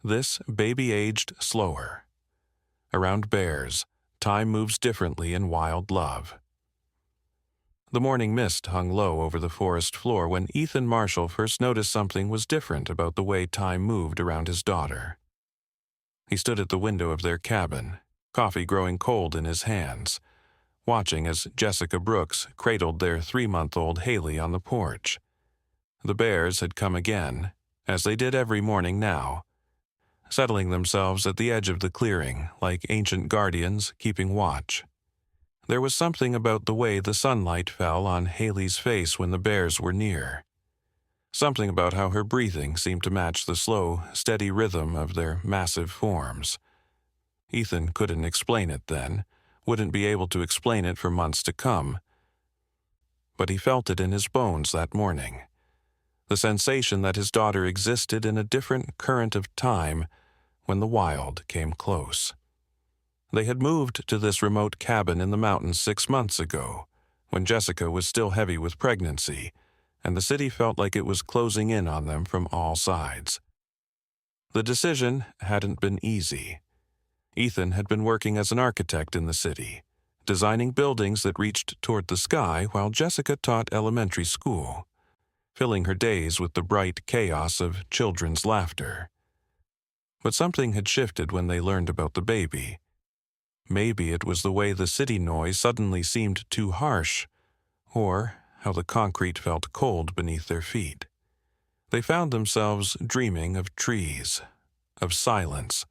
This baby aged slower. Around bears, time moves differently in wild love. The morning mist hung low over the forest floor when Ethan Marshall first noticed something was different about the way time moved around his daughter. He stood at the window of their cabin, coffee growing cold in his hands, watching as Jessica Brooks cradled their 3-month-old Haley on the porch. The bears had come again, as they did every morning now, settling themselves at the edge of the clearing like ancient guardians keeping watch. There was something about the way the sunlight fell on Haley's face when the bears were near. Something about how her breathing seemed to match the slow, steady rhythm of their massive forms. Ethan couldn't explain it then, wouldn't be able to explain it for months to come. But he felt it in his bones that morning. The sensation that his daughter existed in a different current of time when the wild came close. They had moved to this remote cabin in the mountains 6 months ago, when Jessica was still heavy with pregnancy, and the city felt like it was closing in on them from all sides. The decision hadn't been easy. Ethan had been working as an architect in the city, designing buildings that reached toward the sky while Jessica taught elementary school, filling her days with the bright chaos of children's laughter. But something had shifted when they learned about the baby. Maybe it was the way the city noise suddenly seemed too harsh, or how the concrete felt cold beneath their feet. They found themselves dreaming of trees, of silence,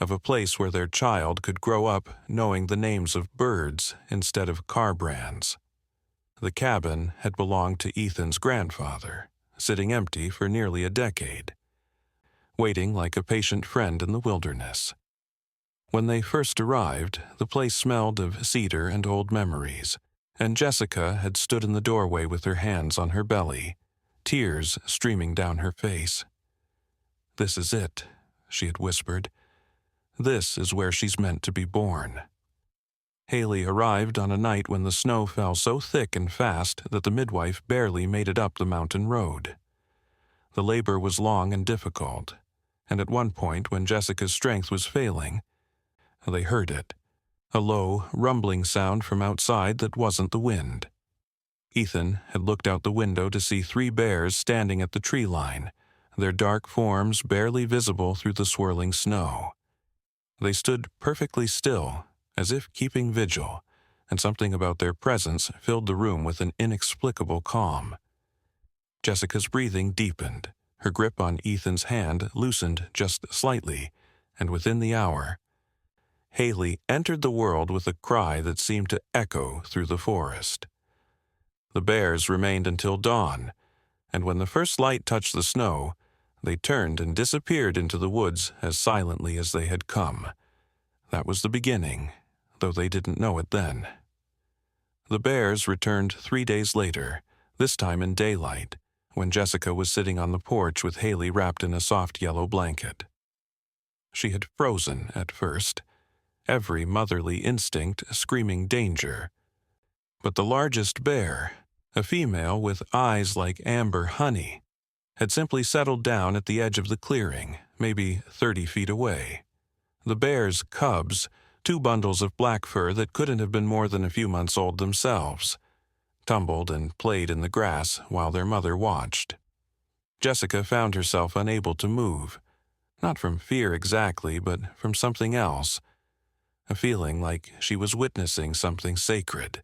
of a place where their child could grow up knowing the names of birds instead of car brands. The cabin had belonged to Ethan's grandfather, sitting empty for nearly a decade, waiting like a patient friend in the wilderness. When they first arrived, the place smelled of cedar and old memories, and Jessica had stood in the doorway with her hands on her belly, tears streaming down her face. "This is it," she had whispered. "This is where she's meant to be born." Haley arrived on a night when the snow fell so thick and fast that the midwife barely made it up the mountain road. The labor was long and difficult, and at one point when Jessica's strength was failing, they heard it, a low, rumbling sound from outside that wasn't the wind. Ethan had looked out the window to see 3 bears standing at the tree line, their dark forms barely visible through the swirling snow. They stood perfectly still, as if keeping vigil, and something about their presence filled the room with an inexplicable calm. Jessica's breathing deepened, her grip on Ethan's hand loosened just slightly, and within the hour, Haley entered the world with a cry that seemed to echo through the forest. The bears remained until dawn, and when the first light touched the snow, they turned and disappeared into the woods as silently as they had come. That was the beginning, though they didn't know it then. The bears returned 3 days later, this time in daylight, when Jessica was sitting on the porch with Haley wrapped in a soft yellow blanket. She had frozen at first, every motherly instinct screaming danger. But the largest bear, a female with eyes like amber honey, had simply settled down at the edge of the clearing, maybe 30 feet away. The bear's cubs, 2 bundles of black fur that couldn't have been more than a few months old themselves, tumbled and played in the grass while their mother watched. Jessica found herself unable to move, not from fear exactly, but from something else, a feeling like she was witnessing something sacred.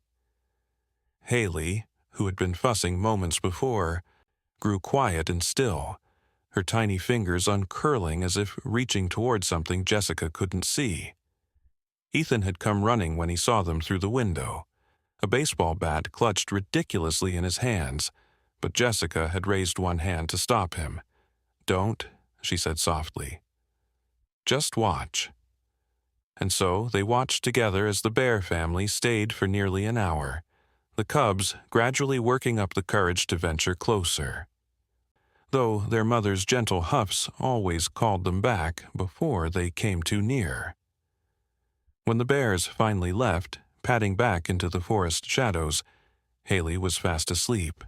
Haley, who had been fussing moments before, grew quiet and still, her tiny fingers uncurling as if reaching toward something Jessica couldn't see. Ethan had come running when he saw them through the window, a baseball bat clutched ridiculously in his hands, but Jessica had raised one hand to stop him. "Don't," she said softly. "Just watch." And so they watched together as the bear family stayed for nearly an hour, the cubs gradually working up the courage to venture closer. Though their mother's gentle huffs always called them back before they came too near. When the bears finally left, padding back into the forest shadows, Haley was fast asleep,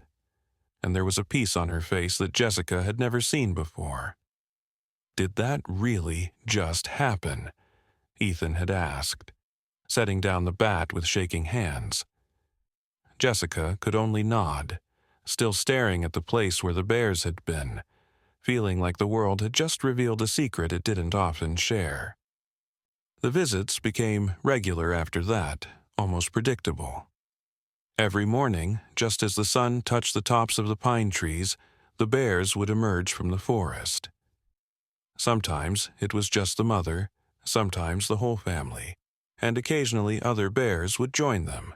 and there was a peace on her face that Jessica had never seen before. Did that really just happen? Ethan had asked, setting down the bat with shaking hands. Jessica could only nod, still staring at the place where the bears had been, feeling like the world had just revealed a secret it didn't often share. The visits became regular after that, almost predictable. Every morning, just as the sun touched the tops of the pine trees, the bears would emerge from the forest. Sometimes it was just the mother, sometimes the whole family, and occasionally other bears would join them,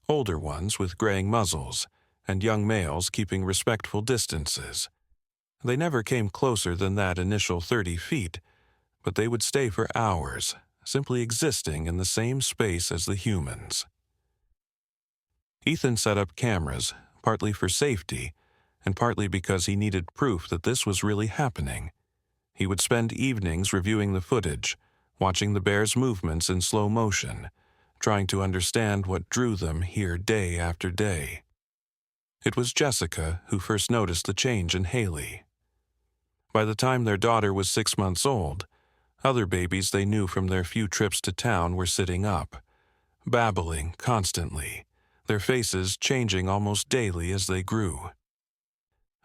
older ones with graying muzzles, and young males keeping respectful distances. They never came closer than that initial 30 feet, but they would stay for hours, simply existing in the same space as the humans. Ethan set up cameras, partly for safety, and partly because he needed proof that this was really happening. He would spend evenings reviewing the footage, watching the bears' movements in slow motion, trying to understand what drew them here day after day. It was Jessica who first noticed the change in Haley. By the time their daughter was 6 months old, other babies they knew from their few trips to town were sitting up, babbling constantly, their faces changing almost daily as they grew.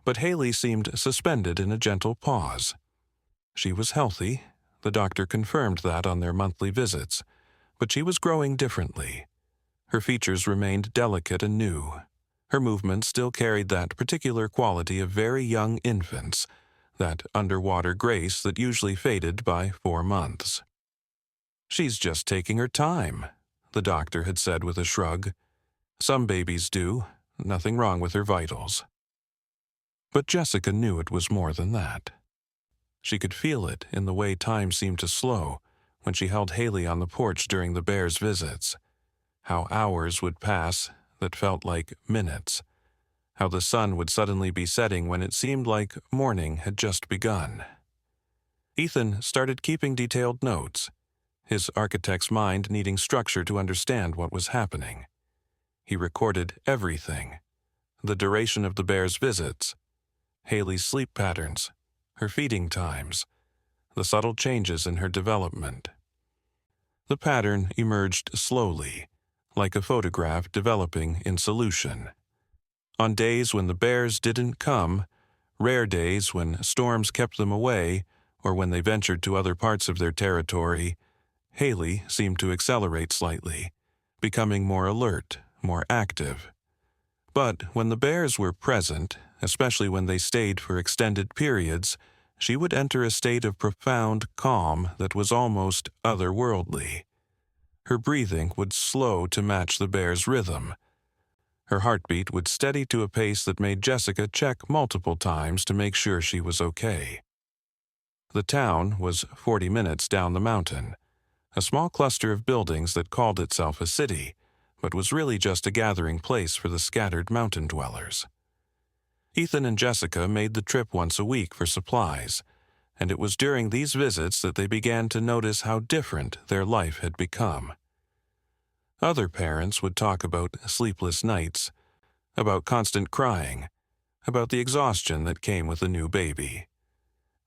But Haley seemed suspended in a gentle pause. She was healthy, the doctor confirmed that on their monthly visits, but she was growing differently. Her features remained delicate and new. Her movements still carried that particular quality of very young infants, that underwater grace that usually faded by 4 months. "She's just taking her time," the doctor had said with a shrug. "Some babies do. Nothing wrong with her vitals." But Jessica knew it was more than that. She could feel it in the way time seemed to slow when she held Haley on the porch during the bears' visits. How hours would pass that felt like minutes. How the sun would suddenly be setting when it seemed like morning had just begun. Ethan started keeping detailed notes, his architect's mind needing structure to understand what was happening. He recorded everything: the duration of the bears' visits, Haley's sleep patterns, her feeding times, the subtle changes in her development. The pattern emerged slowly, like a photograph developing in solution. On days when the bears didn't come, rare days when storms kept them away, or when they ventured to other parts of their territory, Haley seemed to accelerate slightly, becoming more alert, more active. But when the bears were present, especially when they stayed for extended periods, she would enter a state of profound calm that was almost otherworldly. Her breathing would slow to match the bear's rhythm. Her heartbeat would steady to a pace that made Jessica check multiple times to make sure she was okay. The town was 40 minutes down the mountain, a small cluster of buildings that called itself a city, but was really just a gathering place for the scattered mountain dwellers. Ethan and Jessica made the trip once a week for supplies, and it was during these visits that they began to notice how different their life had become. Other parents would talk about sleepless nights, about constant crying, about the exhaustion that came with a new baby.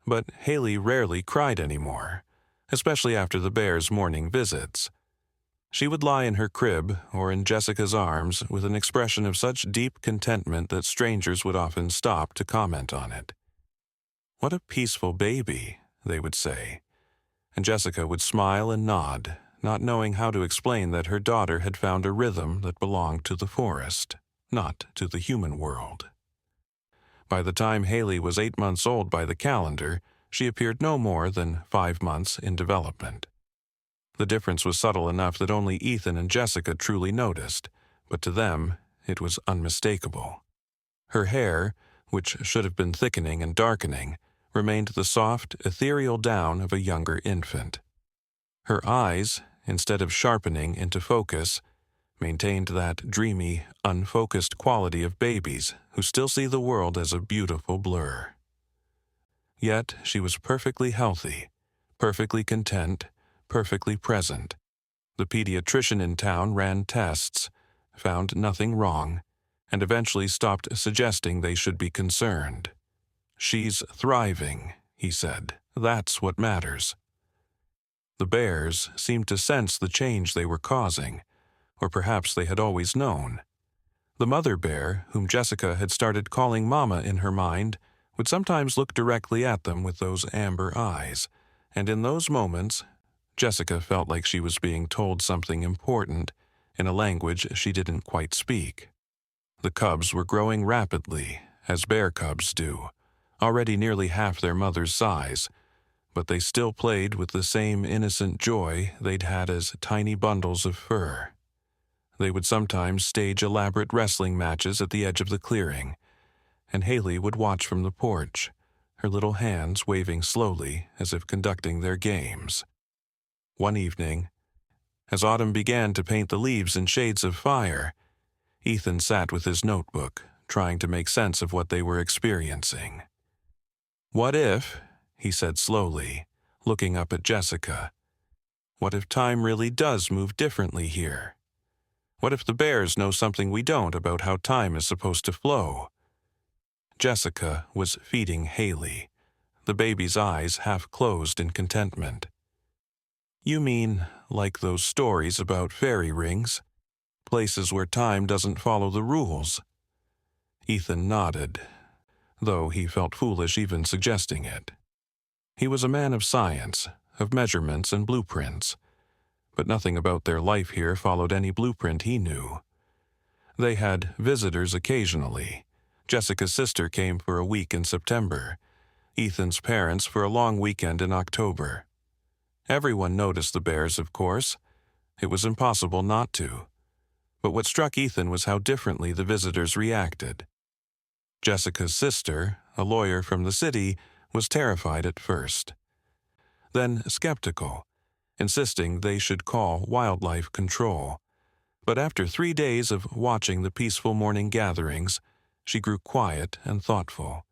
But Haley rarely cried anymore, especially after the bears' morning visits. She would lie in her crib or in Jessica's arms with an expression of such deep contentment that strangers would often stop to comment on it. "What a peaceful baby," they would say, and Jessica would smile and nod, not knowing how to explain that her daughter had found a rhythm that belonged to the forest, not to the human world. By the time Haley was 8 months old by the calendar, she appeared no more than 5 months in development. The difference was subtle enough that only Ethan and Jessica truly noticed, but to them it was unmistakable. Her hair, which should have been thickening and darkening, remained the soft, ethereal down of a younger infant. Her eyes, instead of sharpening into focus, maintained that dreamy, unfocused quality of babies who still see the world as a beautiful blur. Yet she was perfectly healthy, perfectly content, perfectly present. The pediatrician in town ran tests, found nothing wrong, and eventually stopped suggesting they should be concerned. "She's thriving," he said. "That's what matters." The bears seemed to sense the change they were causing, or perhaps they had always known. The mother bear, whom Jessica had started calling Mama in her mind, would sometimes look directly at them with those amber eyes, and in those moments, Jessica felt like she was being told something important in a language she didn't quite speak. The cubs were growing rapidly, as bear cubs do, already nearly half their mother's size, but they still played with the same innocent joy they'd had as tiny bundles of fur. They would sometimes stage elaborate wrestling matches at the edge of the clearing, and Haley would watch from the porch, her little hands waving slowly as if conducting their games. One evening, as autumn began to paint the leaves in shades of fire, Ethan sat with his notebook, trying to make sense of what they were experiencing. "What if," he said slowly, looking up at Jessica, "what if time really does move differently here? What if the bears know something we don't about how time is supposed to flow?" Jessica was feeding Haley, the baby's eyes half closed in contentment. "You mean like those stories about fairy rings? Places where time doesn't follow the rules?" Ethan nodded, though he felt foolish even suggesting it. He was a man of science, of measurements and blueprints, but nothing about their life here followed any blueprint he knew. They had visitors occasionally. Jessica's sister came for a week in September, Ethan's parents for a long weekend in October. Everyone noticed the bears, of course. It was impossible not to. But what struck Ethan was how differently the visitors reacted. Jessica's sister, a lawyer from the city, was terrified at first. Then skeptical, insisting they should call wildlife control. But after 3 days of watching the peaceful morning gatherings, she grew quiet and thoughtful.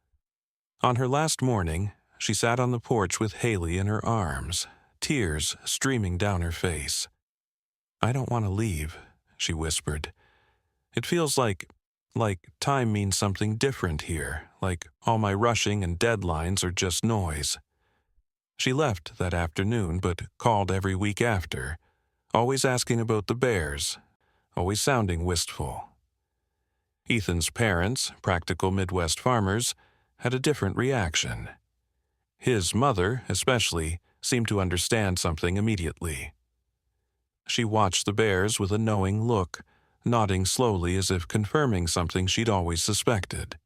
On her last morning, she sat on the porch with Haley in her arms, tears streaming down her face. "I don't want to leave," she whispered. "It feels like time means something different here, like all my rushing and deadlines are just noise." She left that afternoon, but called every week after, always asking about the bears, always sounding wistful. Ethan's parents, practical Midwest farmers, had a different reaction. His mother, especially, seemed to understand something immediately. She watched the bears with a knowing look, nodding slowly as if confirming something she'd always suspected.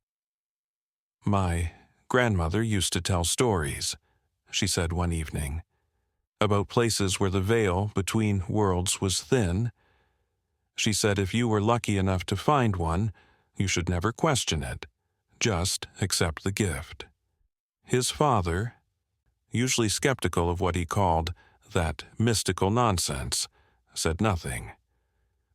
"My grandmother used to tell stories," she said one evening, "about places where the veil between worlds was thin. She said if you were lucky enough to find one, you should never question it, just accept the gift." His father, usually skeptical of what he called that mystical nonsense, said nothing.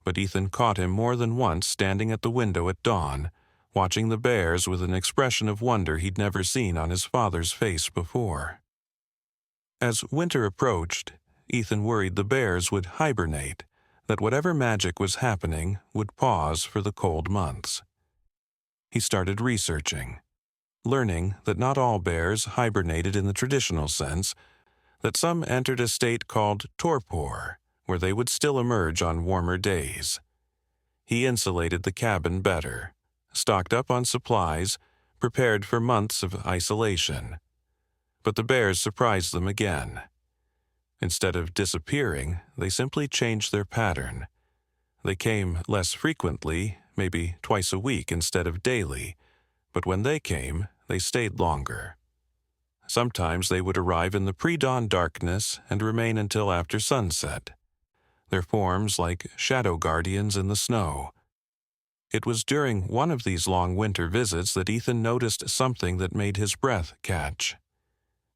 But Ethan caught him more than once standing at the window at dawn, watching the bears with an expression of wonder he'd never seen on his father's face before. As winter approached, Ethan worried the bears would hibernate, that whatever magic was happening would pause for the cold months. He started researching, learning that not all bears hibernated in the traditional sense, that some entered a state called torpor, where they would still emerge on warmer days. He insulated the cabin better, stocked up on supplies, prepared for months of isolation. But the bears surprised them again. Instead of disappearing, they simply changed their pattern. They came less frequently, maybe twice a week instead of daily, but when they came, they stayed longer. Sometimes they would arrive in the pre-dawn darkness and remain until after sunset, their forms like shadow guardians in the snow. It was during one of these long winter visits that Ethan noticed something that made his breath catch.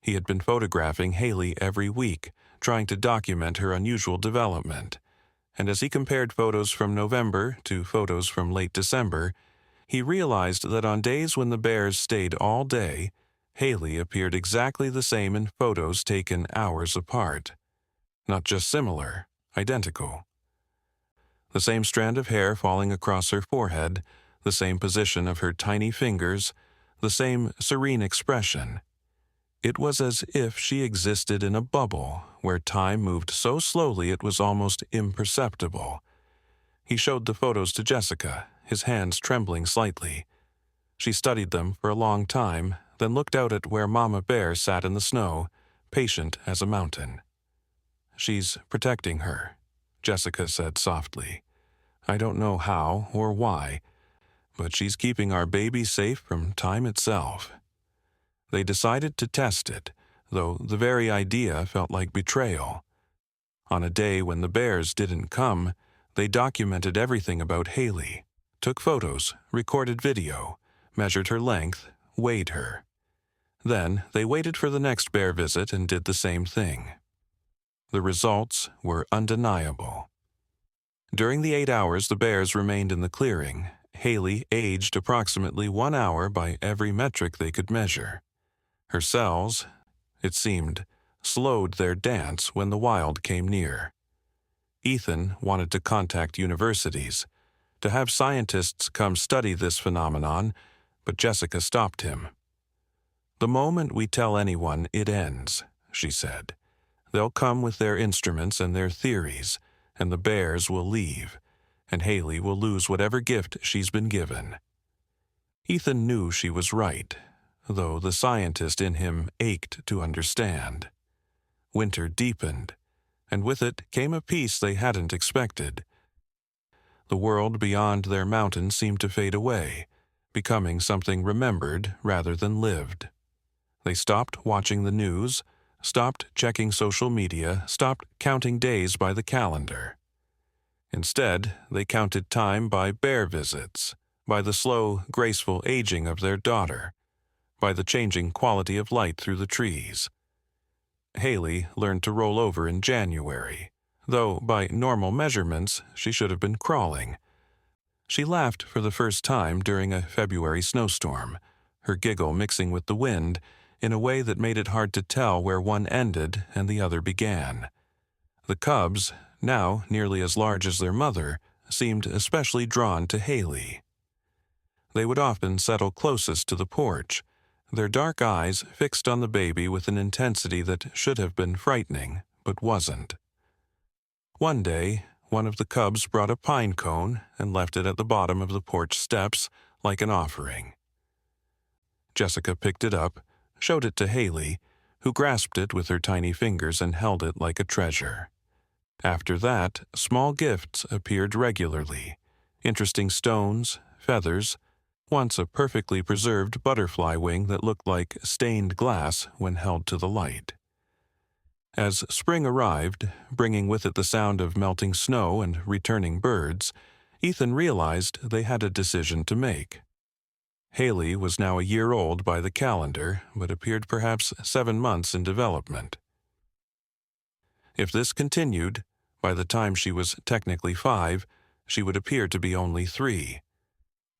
He had been photographing Haley every week, trying to document her unusual development, and as he compared photos from November to photos from late December, he realized that on days when the bears stayed all day, Haley appeared exactly the same in photos taken hours apart. Not just similar, identical. The same strand of hair falling across her forehead, the same position of her tiny fingers, the same serene expression. It was as if she existed in a bubble where time moved so slowly it was almost imperceptible. He showed the photos to Jessica, his hands trembling slightly. She studied them for a long time, then looked out at where Mama Bear sat in the snow, patient as a mountain. "She's protecting her," Jessica said softly. "I don't know how or why, but she's keeping our baby safe from time itself." They decided to test it, though the very idea felt like betrayal. On a day when the bears didn't come, they documented everything about Haley, took photos, recorded video, measured her length, weighed her. Then they waited for the next bear visit and did the same thing. The results were undeniable. During the 8 hours the bears remained in the clearing, Haley aged approximately 1 hour by every metric they could measure. Her cells, it seemed, slowed their dance when the wild came near. Ethan wanted to contact universities, to have scientists come study this phenomenon, but Jessica stopped him. "The moment we tell anyone, it ends," she said. "They'll come with their instruments and their theories, and the bears will leave, and Haley will lose whatever gift she's been given." Ethan knew she was right, though the scientist in him ached to understand. Winter deepened, and with it came a peace they hadn't expected. The world beyond their mountain seemed to fade away, becoming something remembered rather than lived. They stopped watching the news, stopped checking social media, stopped counting days by the calendar. Instead, they counted time by bear visits, by the slow, graceful aging of their daughter, by the changing quality of light through the trees. Haley learned to roll over in January, though by normal measurements she should have been crawling. She laughed for the first time during a February snowstorm, her giggle mixing with the wind in a way that made it hard to tell where one ended and the other began. The cubs, now nearly as large as their mother, seemed especially drawn to Haley. They would often settle closest to the porch, their dark eyes fixed on the baby with an intensity that should have been frightening, but wasn't. One day, one of the cubs brought a pine cone and left it at the bottom of the porch steps like an offering. Jessica picked it up, showed it to Haley, who grasped it with her tiny fingers and held it like a treasure. After that, small gifts appeared regularly, interesting stones, feathers, once a perfectly preserved butterfly wing that looked like stained glass when held to the light. As spring arrived, bringing with it the sound of melting snow and returning birds, Ethan realized they had a decision to make. Haley was now a year old by the calendar, but appeared perhaps 7 months in development. If this continued, by the time she was technically 5, she would appear to be only 3.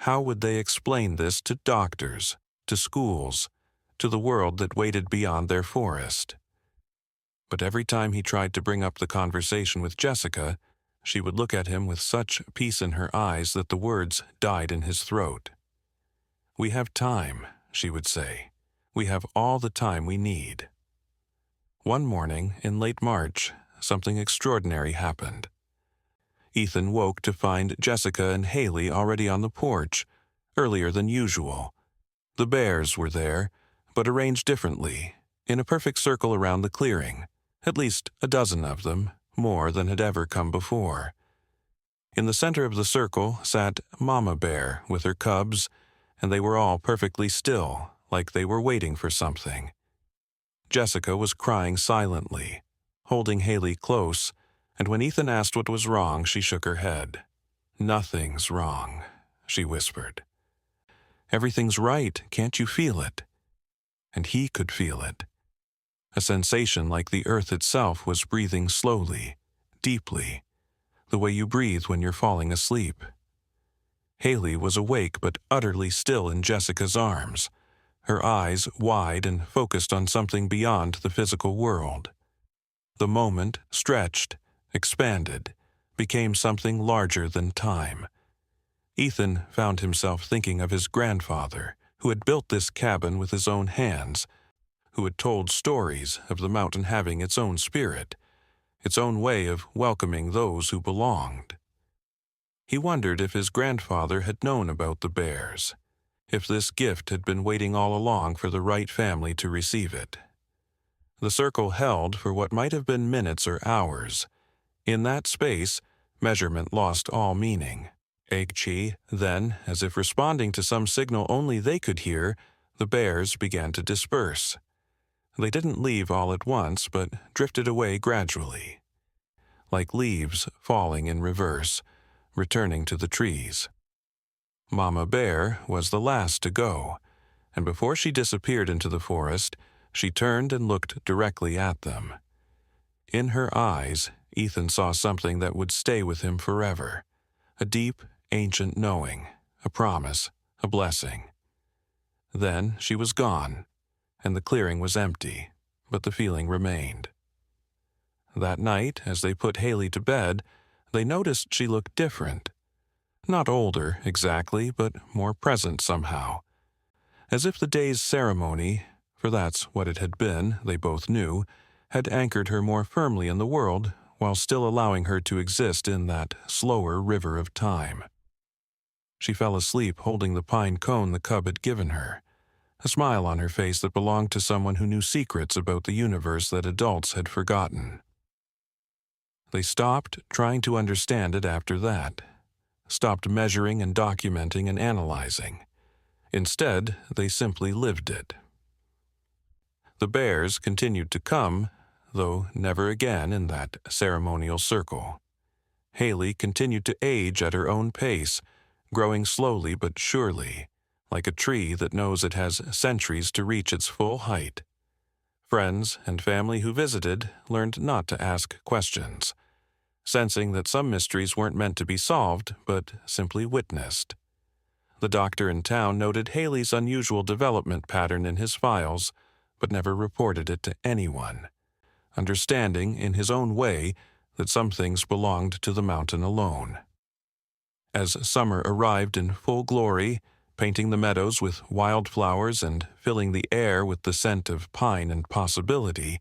How would they explain this to doctors, to schools, to the world that waited beyond their forest? But every time he tried to bring up the conversation with Jessica, she would look at him with such peace in her eyes that the words died in his throat. "We have time," she would say. "We have all the time we need." One morning, in late March, something extraordinary happened. Ethan woke to find Jessica and Haley already on the porch, earlier than usual. The bears were there, but arranged differently, in a perfect circle around the clearing, at least a dozen of them, more than had ever come before. In the center of the circle sat Mama Bear with her cubs, and they were all perfectly still, like they were waiting for something. Jessica was crying silently, holding Haley close, and when Ethan asked what was wrong, she shook her head. "Nothing's wrong," she whispered. "Everything's right, can't you feel it?" And he could feel it. A sensation like the earth itself was breathing slowly, deeply, the way you breathe when you're falling asleep. Haley was awake but utterly still in Jessica's arms, her eyes wide and focused on something beyond the physical world. The moment stretched, expanded, became something larger than time. Ethan found himself thinking of his grandfather, who had built this cabin with his own hands, who had told stories of the mountain having its own spirit, its own way of welcoming those who belonged. He wondered if his grandfather had known about the bears, if this gift had been waiting all along for the right family to receive it. The circle held for what might have been minutes or hours. In that space, measurement lost all meaning. Egchi, then, as if responding to some signal only they could hear, the bears began to disperse. They didn't leave all at once, but drifted away gradually, like leaves falling in reverse, returning to the trees. Mama Bear was the last to go, and before she disappeared into the forest, she turned and looked directly at them. In her eyes, Ethan saw something that would stay with him forever, a deep, ancient knowing, a promise, a blessing. Then she was gone, and the clearing was empty, but the feeling remained. That night, as they put Haley to bed, they noticed she looked different. Not older, exactly, but more present somehow. As if the day's ceremony, for that's what it had been, they both knew, had anchored her more firmly in the world while still allowing her to exist in that slower river of time. She fell asleep holding the pine cone the cub had given her, a smile on her face that belonged to someone who knew secrets about the universe that adults had forgotten. They stopped trying to understand it after that, stopped measuring and documenting and analyzing. Instead, they simply lived it. The bears continued to come, though never again in that ceremonial circle. Haley continued to age at her own pace, growing slowly but surely, like a tree that knows it has centuries to reach its full height. Friends and family who visited learned not to ask questions, sensing that some mysteries weren't meant to be solved, but simply witnessed. The doctor in town noted Haley's unusual development pattern in his files, but never reported it to anyone, understanding in his own way that some things belonged to the mountain alone. As summer arrived in full glory, painting the meadows with wildflowers and filling the air with the scent of pine and possibility,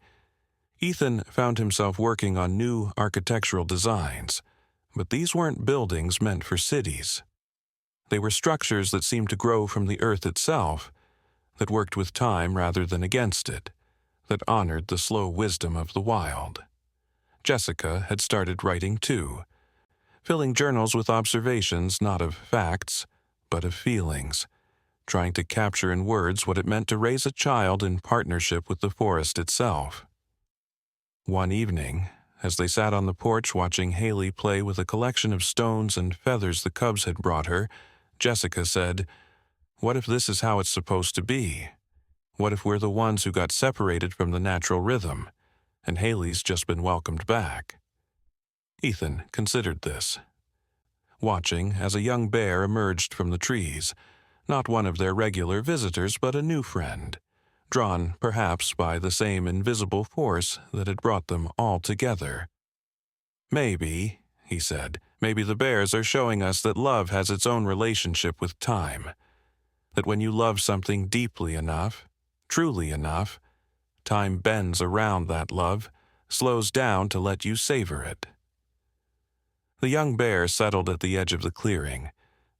Ethan found himself working on new architectural designs, but these weren't buildings meant for cities. They were structures that seemed to grow from the earth itself, that worked with time rather than against it, that honored the slow wisdom of the wild. Jessica had started writing too, filling journals with observations not of facts, but of feelings, trying to capture in words what it meant to raise a child in partnership with the forest itself. One evening, as they sat on the porch watching Haley play with a collection of stones and feathers the cubs had brought her, Jessica said, "What if this is how it's supposed to be? What if we're the ones who got separated from the natural rhythm, and Haley's just been welcomed back?" Ethan considered this, watching as a young bear emerged from the trees, not one of their regular visitors but a new friend, drawn perhaps by the same invisible force that had brought them all together. "Maybe," he said, "maybe the bears are showing us that love has its own relationship with time, that when you love something deeply enough, truly enough, time bends around that love, slows down to let you savor it." The young bear settled at the edge of the clearing,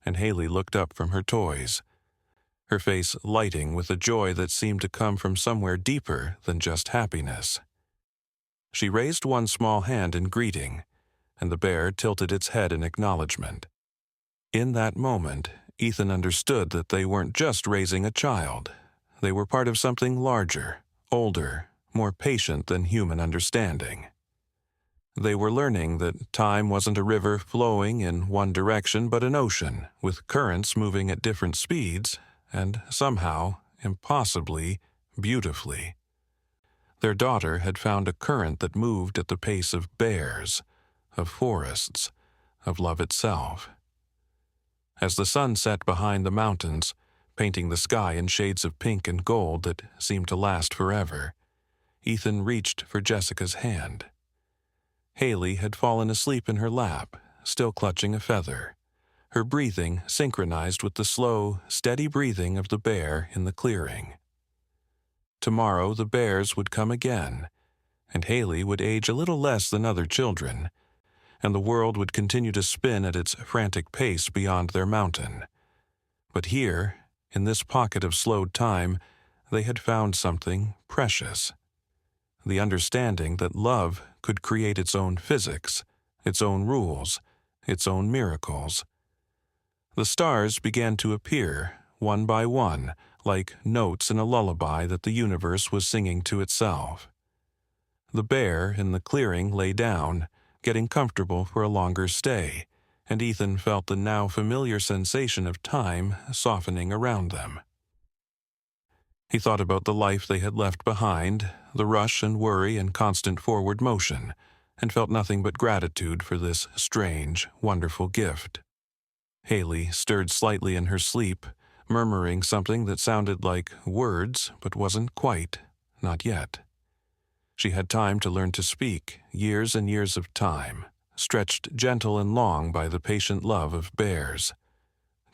and Haley looked up from her toys, her face lighting with a joy that seemed to come from somewhere deeper than just happiness. She raised one small hand in greeting, and the bear tilted its head in acknowledgement. In that moment, Ethan understood that they weren't just raising a child. They were part of something larger, older, more patient than human understanding. They were learning that time wasn't a river flowing in one direction but an ocean, with currents moving at different speeds, and somehow, impossibly, beautifully. Their daughter had found a current that moved at the pace of bears, of forests, of love itself. As the sun set behind the mountains, painting the sky in shades of pink and gold that seemed to last forever, Ethan reached for Jessica's hand. Haley had fallen asleep in her lap, still clutching a feather, her breathing synchronized with the slow, steady breathing of the bear in the clearing. Tomorrow the bears would come again, and Haley would age a little less than other children, and the world would continue to spin at its frantic pace beyond their mountain. But here, in this pocket of slowed time, they had found something precious. The understanding that love could create its own physics, its own rules, its own miracles. The stars began to appear, one by one, like notes in a lullaby that the universe was singing to itself. The bear in the clearing lay down, getting comfortable for a longer stay, and Ethan felt the now familiar sensation of time softening around them. He thought about the life they had left behind, the rush and worry and constant forward motion, and felt nothing but gratitude for this strange, wonderful gift. Haley stirred slightly in her sleep, murmuring something that sounded like words but wasn't quite, not yet. She had time to learn to speak, years and years of time, stretched gentle and long by the patient love of bears.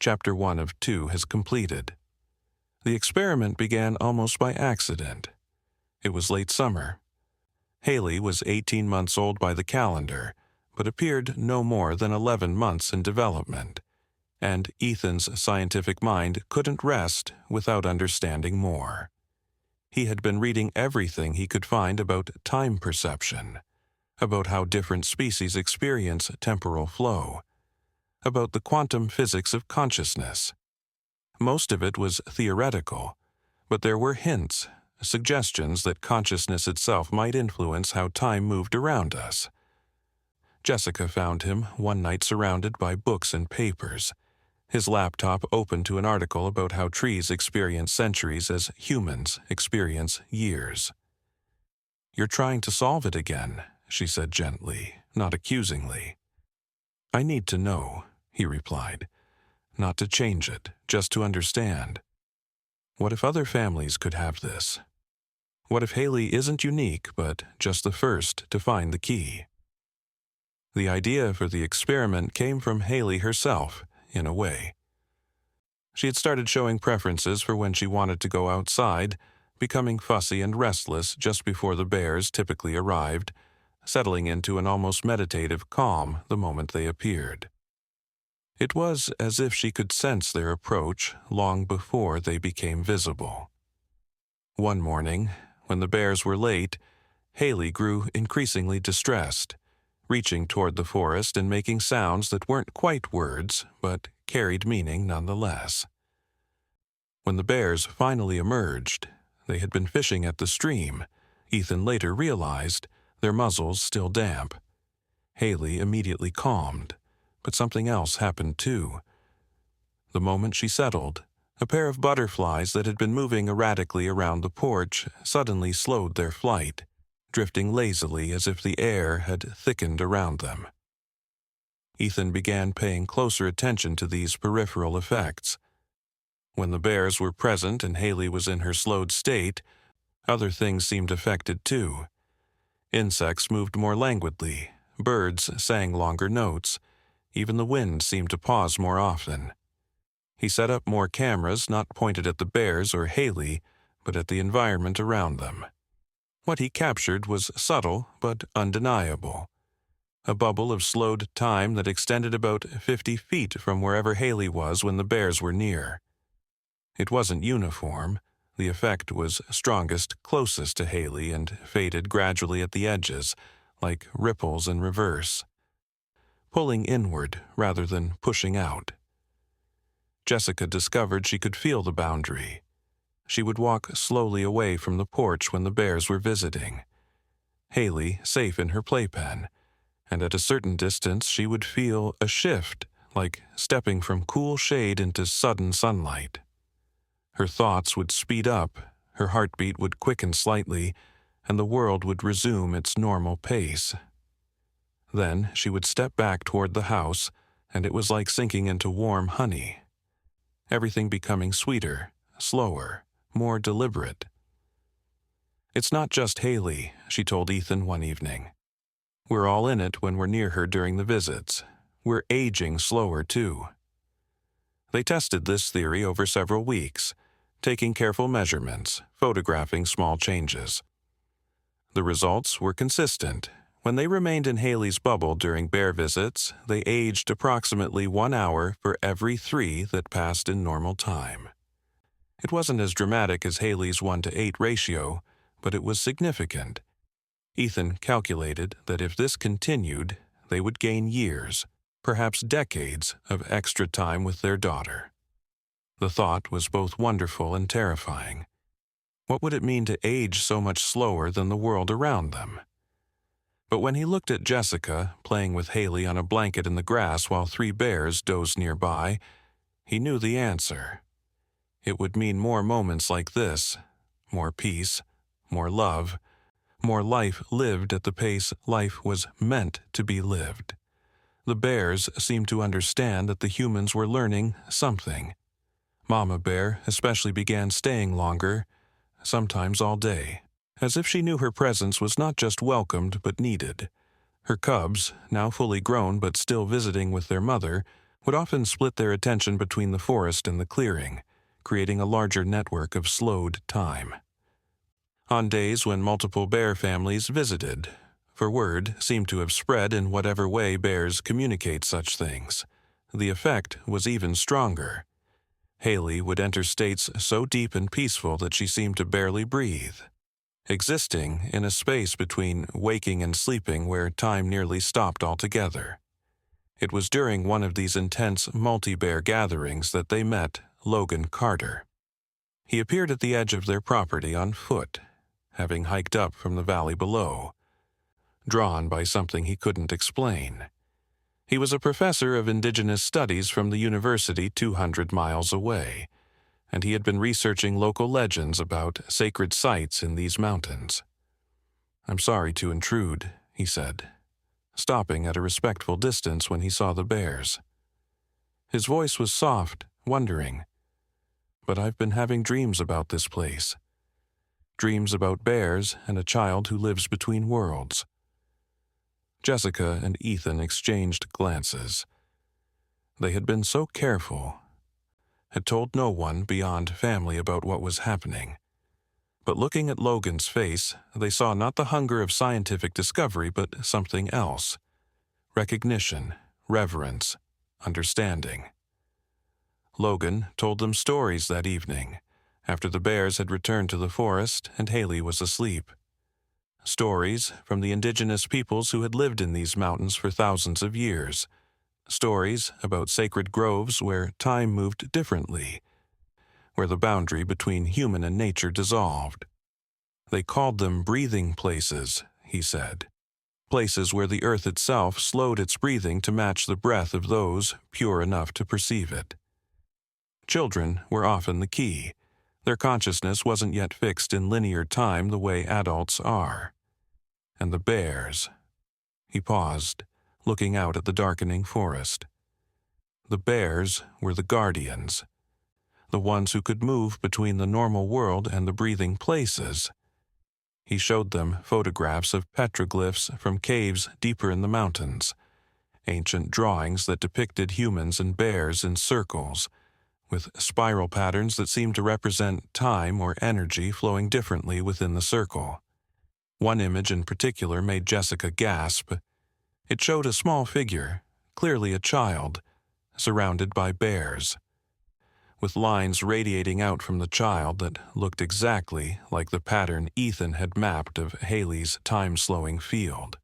Chapter 1 of 2 has completed. The experiment began almost by accident. It was late summer. Haley was 18 months old by the calendar, but appeared no more than 11 months in development, and Ethan's scientific mind couldn't rest without understanding more. He had been reading everything he could find about time perception, about how different species experience temporal flow, about the quantum physics of consciousness. Most of it was theoretical, but there were hints, suggestions that consciousness itself might influence how time moved around us. Jessica found him one night surrounded by books and papers, his laptop open to an article about how trees experience centuries as humans experience years. "You're trying to solve it again," she said gently, not accusingly. "I need to know," he replied. "Not to change it, just to understand. What if other families could have this? What if Haley isn't unique, but just the first to find the key?" The idea for the experiment came from Haley herself, in a way. She had started showing preferences for when she wanted to go outside, becoming fussy and restless just before the bears typically arrived, settling into an almost meditative calm the moment they appeared. It was as if she could sense their approach long before they became visible. One morning, when the bears were late, Haley grew increasingly distressed, reaching toward the forest and making sounds that weren't quite words, but carried meaning nonetheless. When the bears finally emerged, they had been fishing at the stream, Ethan later realized, their muzzles still damp. Haley immediately calmed, but something else happened too. The moment she settled, a pair of butterflies that had been moving erratically around the porch suddenly slowed their flight, drifting lazily as if the air had thickened around them. Ethan began paying closer attention to these peripheral effects. When the bears were present and Haley was in her slowed state, other things seemed affected too. Insects moved more languidly, birds sang longer notes, even the wind seemed to pause more often. He set up more cameras not pointed at the bears or Haley, but at the environment around them. What he captured was subtle but undeniable. A bubble of slowed time that extended about 50 feet from wherever Haley was when the bears were near. It wasn't uniform. The effect was strongest closest to Haley and faded gradually at the edges, like ripples in reverse, pulling inward rather than pushing out. Jessica discovered she could feel the boundary. She would walk slowly away from the porch when the bears were visiting. Haley safe in her playpen, and at a certain distance she would feel a shift, like stepping from cool shade into sudden sunlight. Her thoughts would speed up, her heartbeat would quicken slightly, and the world would resume its normal pace. Then she would step back toward the house, and it was like sinking into warm honey. Everything becoming sweeter, slower, more deliberate. "It's not just Haley," she told Ethan one evening. "We're all in it when we're near her during the visits. We're aging slower, too." They tested this theory over several weeks, taking careful measurements, photographing small changes. The results were consistent. When they remained in Haley's bubble during bear visits, they aged approximately 1 hour for every 3 that passed in normal time. It wasn't as dramatic as Haley's 1-to-8 ratio, but it was significant. Ethan calculated that if this continued, they would gain years, perhaps decades, of extra time with their daughter. The thought was both wonderful and terrifying. What would it mean to age so much slower than the world around them? But when he looked at Jessica playing with Haley on a blanket in the grass while 3 bears dozed nearby, he knew the answer. It would mean more moments like this, more peace, more love, more life lived at the pace life was meant to be lived. The bears seemed to understand that the humans were learning something. Mama Bear especially began staying longer, sometimes all day, as if she knew her presence was not just welcomed but needed. Her cubs, now fully grown but still visiting with their mother, would often split their attention between the forest and the clearing, creating a larger network of slowed time. On days when multiple bear families visited, for word seemed to have spread in whatever way bears communicate such things, the effect was even stronger. Haley would enter states so deep and peaceful that she seemed to barely breathe, existing in a space between waking and sleeping where time nearly stopped altogether. It was during one of these intense multi-bear gatherings that they met Logan Carter. He appeared at the edge of their property on foot, having hiked up from the valley below, drawn by something he couldn't explain. He was a professor of indigenous studies from the university 200 miles away, and he had been researching local legends about sacred sites in these mountains. "I'm sorry to intrude," he said, stopping at a respectful distance when he saw the bears. His voice was soft, wondering. "But I've been having dreams about this place. Dreams about bears and a child who lives between worlds." Jessica and Ethan exchanged glances. They had been so careful, had told no one beyond family about what was happening. But looking at Logan's face, they saw not the hunger of scientific discovery, but something else. Recognition, reverence, understanding. Logan told them stories that evening, after the bears had returned to the forest and Haley was asleep. Stories from the indigenous peoples who had lived in these mountains for thousands of years. Stories about sacred groves where time moved differently, where the boundary between human and nature dissolved. They called them breathing places, he said. Places where the earth itself slowed its breathing to match the breath of those pure enough to perceive it. Children were often the key. Their consciousness wasn't yet fixed in linear time the way adults are. And the bears. He paused, looking out at the darkening forest. The bears were the guardians, the ones who could move between the normal world and the breathing places. He showed them photographs of petroglyphs from caves deeper in the mountains, ancient drawings that depicted humans and bears in circles, with spiral patterns that seemed to represent time or energy flowing differently within the circle. One image in particular made Jessica gasp. It showed a small figure, clearly a child, surrounded by bears, with lines radiating out from the child that looked exactly like the pattern Ethan had mapped of Haley's time-slowing field.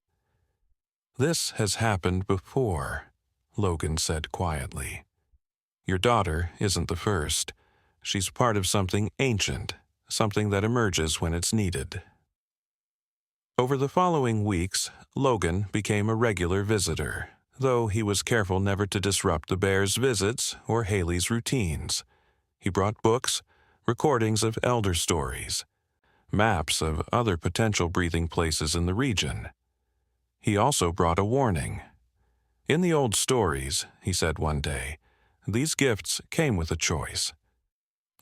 "This has happened before," Logan said quietly. "Your daughter isn't the first. She's part of something ancient, something that emerges when it's needed." Over the following weeks, Logan became a regular visitor, though he was careful never to disrupt the bears' visits or Haley's routines. He brought books, recordings of elder stories, maps of other potential breathing places in the region. He also brought a warning. "In the old stories," he said one day, "these gifts came with a choice.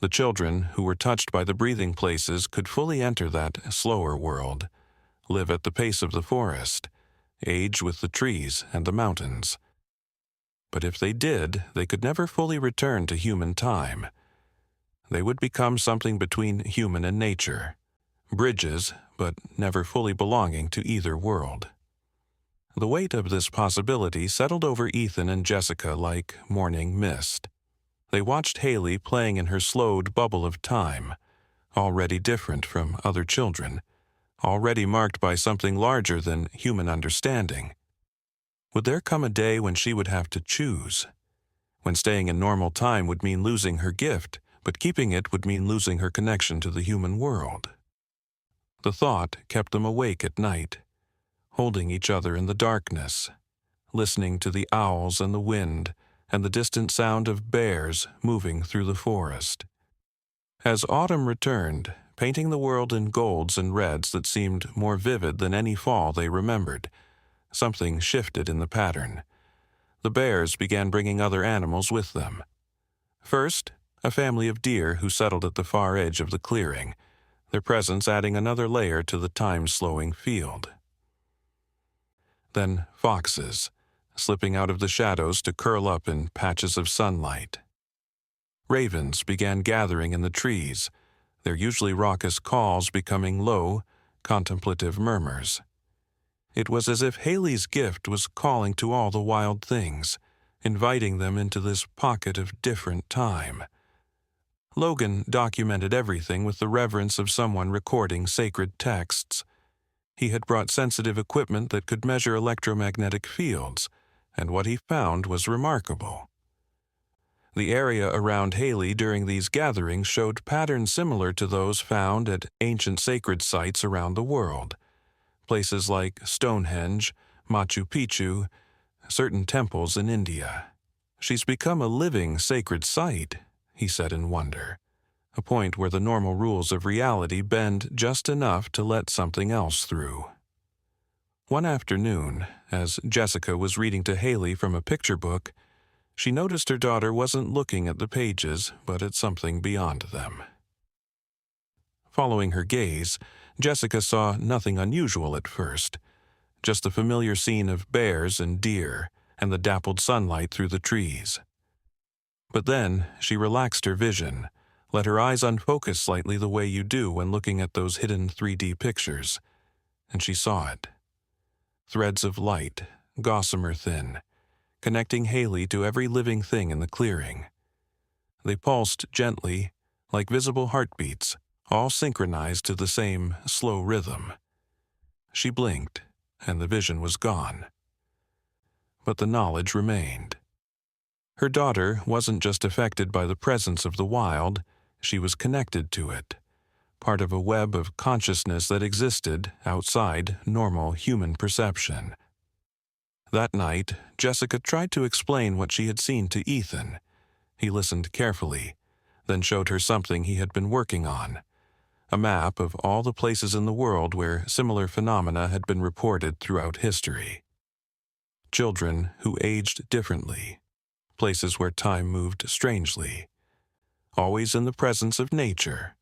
The children who were touched by the breathing places could fully enter that slower world, live at the pace of the forest, age with the trees and the mountains. But if they did, they could never fully return to human time. they would become something between human and nature, bridges, but never fully belonging to either world. The weight of this possibility settled over Ethan and Jessica like morning mist. They watched Haley playing in her slowed bubble of time, already different from other children, already marked by something larger than human understanding. Would there come a day when she would have to choose? When staying in normal time would mean losing her gift, but keeping it would mean losing her connection to the human world? The thought kept them awake at night, holding each other in the darkness, listening to the owls and the wind and the distant sound of bears moving through the forest. As autumn returned, painting the world in golds and reds that seemed more vivid than any fall they remembered, something shifted in the pattern. The bears began bringing other animals with them. First, a family of deer who settled at the far edge of the clearing, their presence adding another layer to the time-slowing field. Then foxes, slipping out of the shadows to curl up in patches of sunlight. Ravens began gathering in the trees, their usually raucous calls becoming low, contemplative murmurs. It was as if Haley's gift was calling to all the wild things, inviting them into this pocket of different time. Logan documented everything with the reverence of someone recording sacred texts. He had brought sensitive equipment that could measure electromagnetic fields, and what he found was remarkable. The area around Haley during these gatherings showed patterns similar to those found at ancient sacred sites around the world. Places like Stonehenge, Machu Picchu, certain temples in India. "She's become a living sacred site," he said in wonder, a point where the normal rules of reality bend just enough to let something else through. One afternoon, as Jessica was reading to Haley from a picture book, she noticed her daughter wasn't looking at the pages, but at something beyond them. Following her gaze, Jessica saw nothing unusual at first, just the familiar scene of bears and deer and the dappled sunlight through the trees. But then she relaxed her vision, let her eyes unfocus slightly the way you do when looking at those hidden 3D pictures, and she saw it. Threads of light, gossamer thin, connecting Haley to every living thing in the clearing. They pulsed gently, like visible heartbeats, all synchronized to the same slow rhythm. She blinked, and the vision was gone. But the knowledge remained. Her daughter wasn't just affected by the presence of the wild, she was connected to it, part of a web of consciousness that existed outside normal human perception. That night, Jessica tried to explain what she had seen to Ethan. He listened carefully, then showed her something he had been working on, a map of all the places in the world where similar phenomena had been reported throughout history. Children who aged differently, places where time moved strangely, always in the presence of nature,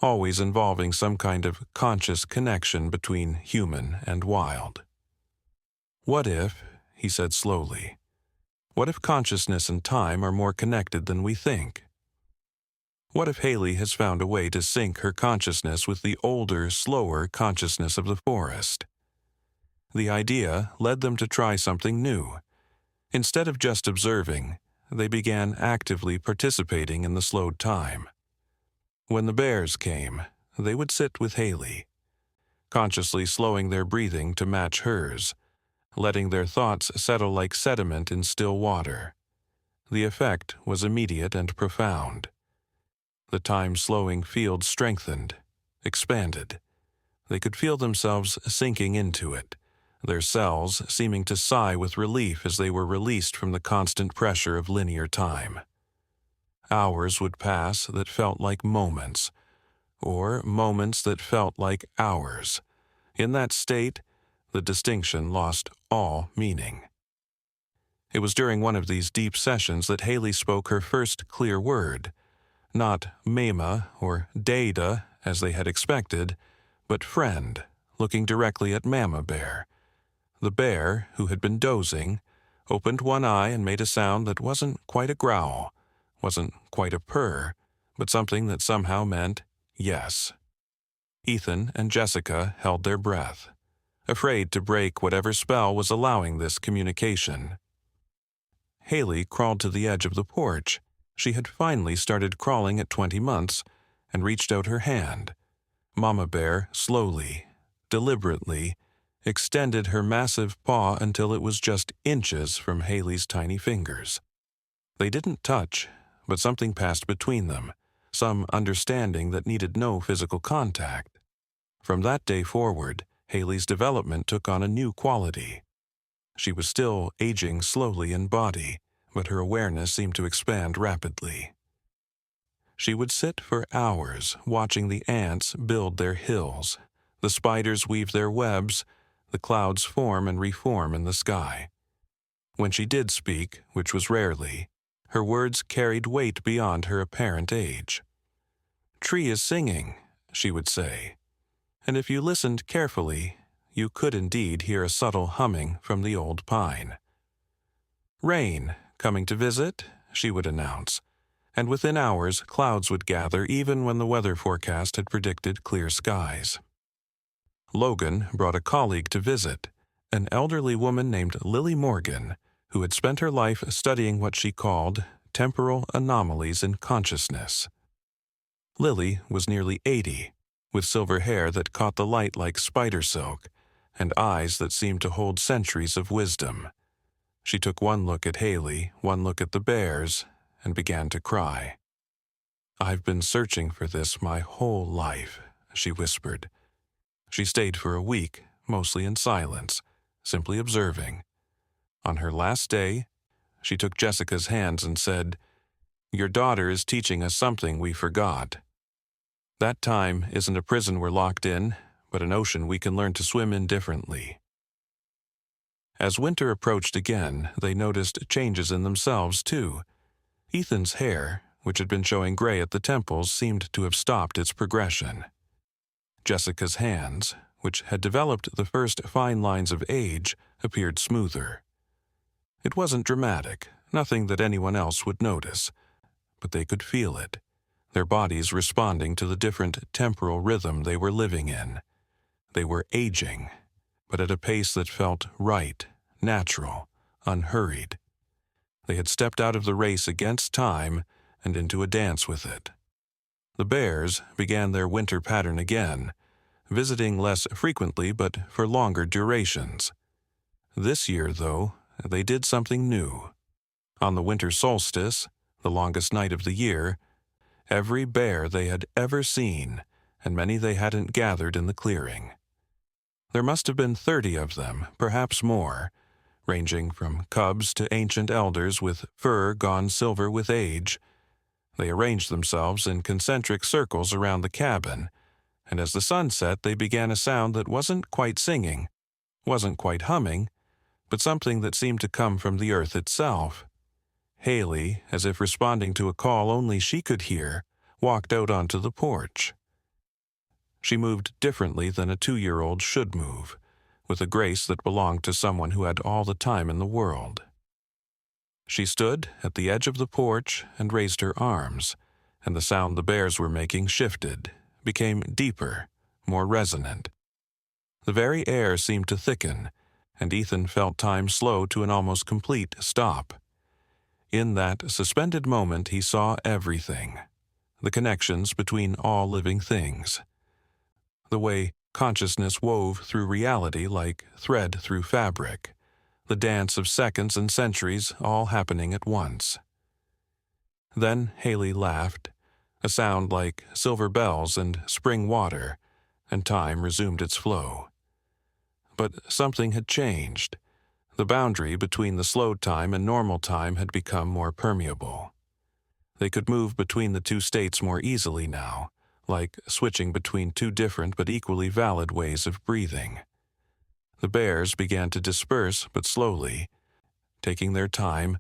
always involving some kind of conscious connection between human and wild. "What if," he said slowly, "what if consciousness and time are more connected than we think? What if Haley has found a way to sync her consciousness with the older, slower consciousness of the forest?" The idea led them to try something new. Instead of just observing, they began actively participating in the slowed time. When the bears came, they would sit with Haley, consciously slowing their breathing to match hers, letting their thoughts settle like sediment in still water. The effect was immediate and profound. The time-slowing field strengthened, expanded. They could feel themselves sinking into it, their cells seeming to sigh with relief as they were released from the constant pressure of linear time. Hours would pass that felt like moments, or moments that felt like hours. In that state, the distinction lost all meaning. It was during one of these deep sessions that Haley spoke her first clear word, not Mama or Dada, as they had expected, but friend, looking directly at Mama Bear. The bear, who had been dozing, opened one eye and made a sound that wasn't quite a growl, wasn't quite a purr, but something that somehow meant yes. Ethan and Jessica held their breath, afraid to break whatever spell was allowing this communication. Haley crawled to the edge of the porch. She had finally started crawling at 20 months and reached out her hand. Mama Bear slowly, deliberately, extended her massive paw until it was just inches from Haley's tiny fingers. They didn't touch, but something passed between them, some understanding that needed no physical contact. From that day forward, Haley's development took on a new quality. She was still aging slowly in body, but her awareness seemed to expand rapidly. She would sit for hours watching the ants build their hills, the spiders weave their webs, the clouds form and reform in the sky. When she did speak, which was rarely, her words carried weight beyond her apparent age. "Tree is singing," she would say, and if you listened carefully, you could indeed hear a subtle humming from the old pine. "Rain, coming to visit," she would announce, and within hours clouds would gather even when the weather forecast had predicted clear skies. Logan brought a colleague to visit, an elderly woman named Lily Morgan, who had spent her life studying what she called temporal anomalies in consciousness. Lily was nearly 80, with silver hair that caught the light like spider silk, and eyes that seemed to hold centuries of wisdom. She took one look at Haley, one look at the bears, and began to cry. "I've been searching for this my whole life," she whispered. She stayed for a week, mostly in silence, simply observing. On her last day, she took Jessica's hands and said, "Your daughter is teaching us something we forgot. That time isn't a prison we're locked in, but an ocean we can learn to swim in differently." As winter approached again, they noticed changes in themselves, too. Ethan's hair, which had been showing gray at the temples, seemed to have stopped its progression. Jessica's hands, which had developed the first fine lines of age, appeared smoother. It wasn't dramatic, nothing that anyone else would notice, but they could feel it, their bodies responding to the different temporal rhythm they were living in. They were aging, but at a pace that felt right, natural, unhurried. They had stepped out of the race against time and into a dance with it. The bears began their winter pattern again, visiting less frequently but for longer durations. This year, though, they did something new. On the winter solstice, the longest night of the year, every bear they had ever seen, and many they hadn't gathered in the clearing. There must have been 30 of them, perhaps more, ranging from cubs to ancient elders with fur gone silver with age. They arranged themselves in concentric circles around the cabin, and as the sun set they began a sound that wasn't quite singing, wasn't quite humming, but something that seemed to come from the earth itself. Haley, as if responding to a call only she could hear, walked out onto the porch. She moved differently than a 2-year-old should move, with a grace that belonged to someone who had all the time in the world. She stood at the edge of the porch and raised her arms, and the sound the bears were making shifted, became deeper, more resonant. The very air seemed to thicken, and Ethan felt time slow to an almost complete stop. In that suspended moment he saw everything, the connections between all living things, the way consciousness wove through reality like thread through fabric, the dance of seconds and centuries all happening at once. Then Haley laughed, a sound like silver bells and spring water, and time resumed its flow. But something had changed. The boundary between the slow time and normal time had become more permeable. They could move between the two states more easily now, like switching between two different but equally valid ways of breathing. The bears began to disperse but slowly, taking their time,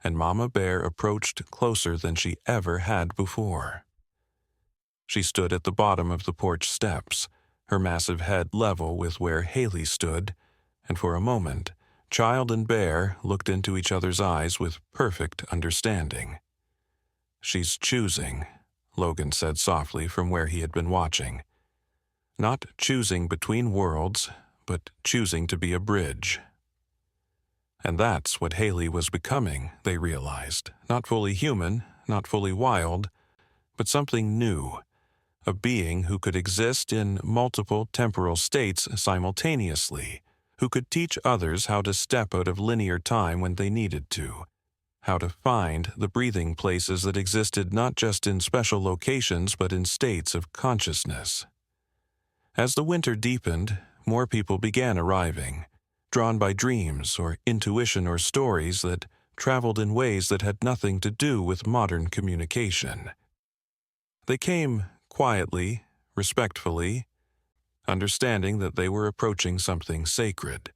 and Mama Bear approached closer than she ever had before. She stood at the bottom of the porch steps, her massive head level with where Haley stood, and for a moment, child and bear looked into each other's eyes with perfect understanding. "She's choosing," Logan said softly from where he had been watching. Not choosing between worlds, but choosing to be a bridge. And that's what Haley was becoming, they realized. Not fully human, not fully wild, but something new. A being who could exist in multiple temporal states simultaneously, who could teach others how to step out of linear time when they needed to, how to find the breathing places that existed not just in special locations but in states of consciousness. As the winter deepened, more people began arriving, drawn by dreams or intuition or stories that traveled in ways that had nothing to do with modern communication. They came quietly, respectfully, understanding that they were approaching something sacred.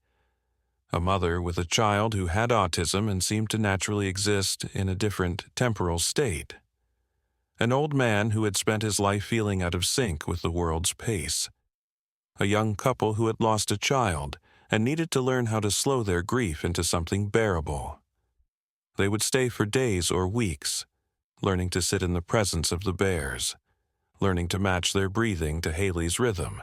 A mother with a child who had autism and seemed to naturally exist in a different temporal state. An old man who had spent his life feeling out of sync with the world's pace. A young couple who had lost a child and needed to learn how to slow their grief into something bearable. They would stay for days or weeks, learning to sit in the presence of the bears, learning to match their breathing to Haley's rhythm,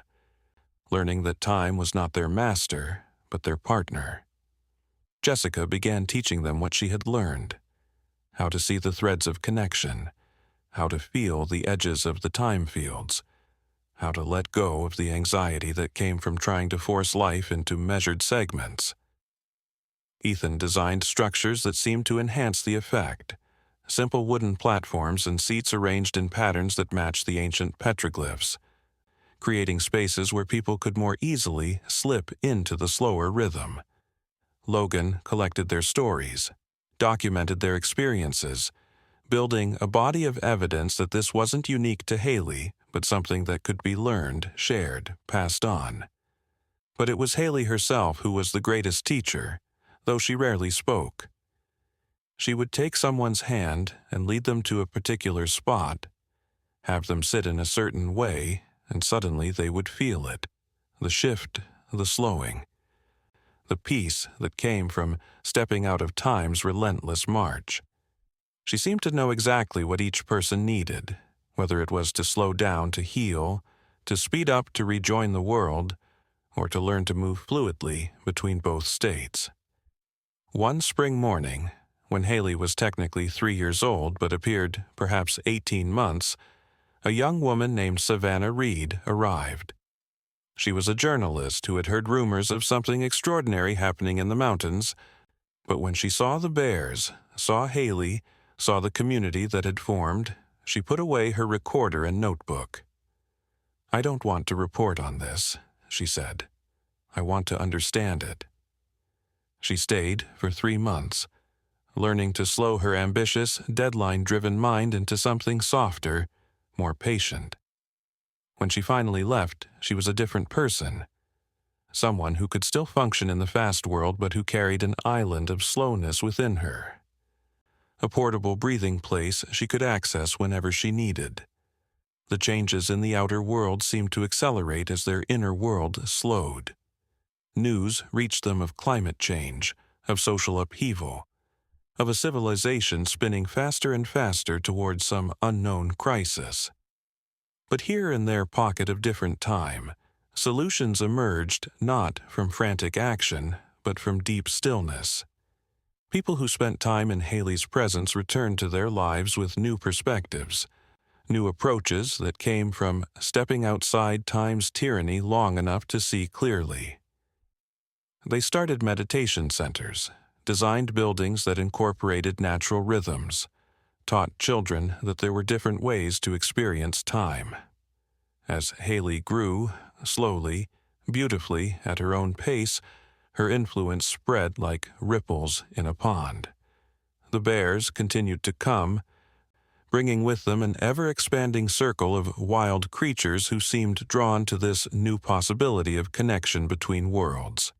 learning that time was not their master, but their partner. Jessica began teaching them what she had learned, how to see the threads of connection, how to feel the edges of the time fields, how to let go of the anxiety that came from trying to force life into measured segments. Ethan designed structures that seemed to enhance the effect, simple wooden platforms and seats arranged in patterns that matched the ancient petroglyphs, creating spaces where people could more easily slip into the slower rhythm. Logan collected their stories, documented their experiences, building a body of evidence that this wasn't unique to Haley, but something that could be learned, shared, passed on. But it was Haley herself who was the greatest teacher, though she rarely spoke. She would take someone's hand and lead them to a particular spot, have them sit in a certain way, and suddenly they would feel it, the shift, the slowing, the peace that came from stepping out of time's relentless march. She seemed to know exactly what each person needed, whether it was to slow down to heal, to speed up to rejoin the world, or to learn to move fluidly between both states. One spring morning, when Haley was technically 3 years old but appeared perhaps 18 months, a young woman named Savannah Reed arrived. She was a journalist who had heard rumors of something extraordinary happening in the mountains, but when she saw the bears, saw Haley, saw the community that had formed, she put away her recorder and notebook. "I don't want to report on this," she said. "I want to understand it." She stayed for 3 months, learning to slow her ambitious, deadline-driven mind into something softer, more patient. When she finally left, she was a different person. Someone who could still function in the fast world but who carried an island of slowness within her. A portable breathing place she could access whenever she needed. The changes in the outer world seemed to accelerate as their inner world slowed. News reached them of climate change, of social upheaval, of a civilization spinning faster and faster towards some unknown crisis. But here in their pocket of different time, solutions emerged not from frantic action, but from deep stillness. People who spent time in Haley's presence returned to their lives with new perspectives, new approaches that came from stepping outside time's tyranny long enough to see clearly. They started meditation centers, designed buildings that incorporated natural rhythms, taught children that there were different ways to experience time. As Haley grew, slowly, beautifully, at her own pace, her influence spread like ripples in a pond. The bears continued to come, bringing with them an ever-expanding circle of wild creatures who seemed drawn to this new possibility of connection between worlds.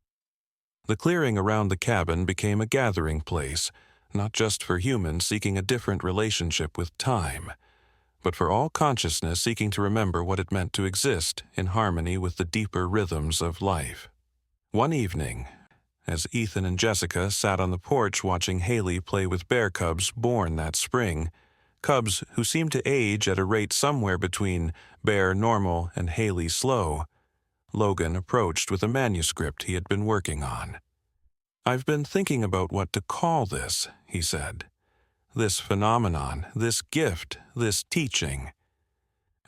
The clearing around the cabin became a gathering place, not just for humans seeking a different relationship with time, but for all consciousness seeking to remember what it meant to exist in harmony with the deeper rhythms of life. One evening, as Ethan and Jessica sat on the porch watching Haley play with bear cubs born that spring, cubs who seemed to age at a rate somewhere between Bear normal and Haley slow, Logan approached with a manuscript he had been working on. "I've been thinking about what to call this," he said. "This phenomenon, this gift, this teaching.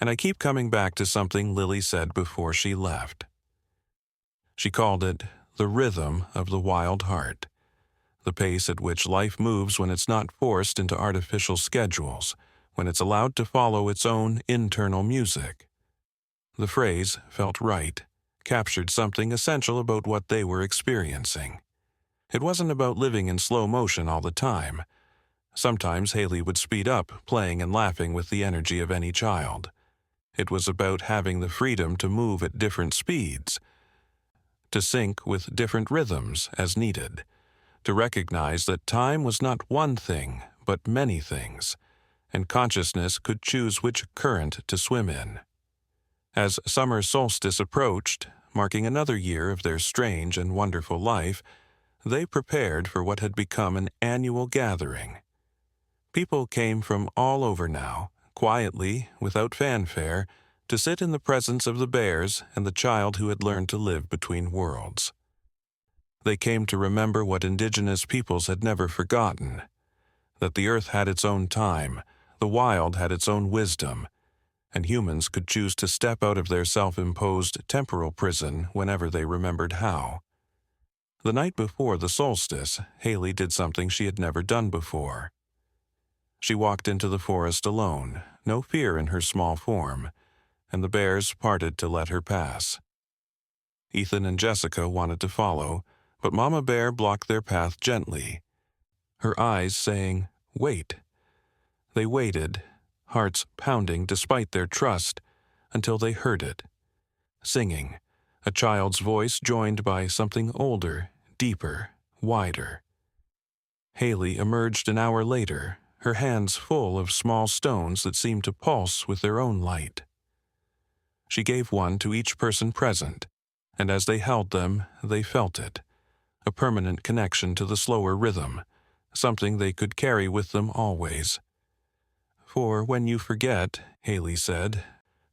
And I keep coming back to something Lily said before she left. She called it the rhythm of the wild heart, the pace at which life moves when it's not forced into artificial schedules, when it's allowed to follow its own internal music." The phrase felt right, captured something essential about what they were experiencing. It wasn't about living in slow motion all the time. Sometimes Haley would speed up, playing and laughing with the energy of any child. It was about having the freedom to move at different speeds, to sync with different rhythms as needed, to recognize that time was not one thing, but many things, and consciousness could choose which current to swim in. As summer solstice approached, marking another year of their strange and wonderful life, they prepared for what had become an annual gathering. People came from all over now, quietly, without fanfare, to sit in the presence of the bears and the child who had learned to live between worlds. They came to remember what indigenous peoples had never forgotten, that the earth had its own time, the wild had its own wisdom, and humans could choose to step out of their self-imposed temporal prison whenever they remembered how. The night before the solstice, Haley did something she had never done before. She walked into the forest alone, no fear in her small form, and the bears parted to let her pass. Ethan and Jessica wanted to follow, but Mama Bear blocked their path gently, her eyes saying, "Wait." They waited, hearts pounding despite their trust, until they heard it. Singing, a child's voice joined by something older, deeper, wider. Haley emerged an hour later, her hands full of small stones that seemed to pulse with their own light. She gave one to each person present, and as they held them, they felt it, a permanent connection to the slower rhythm, something they could carry with them always. "For when you forget," Haley said,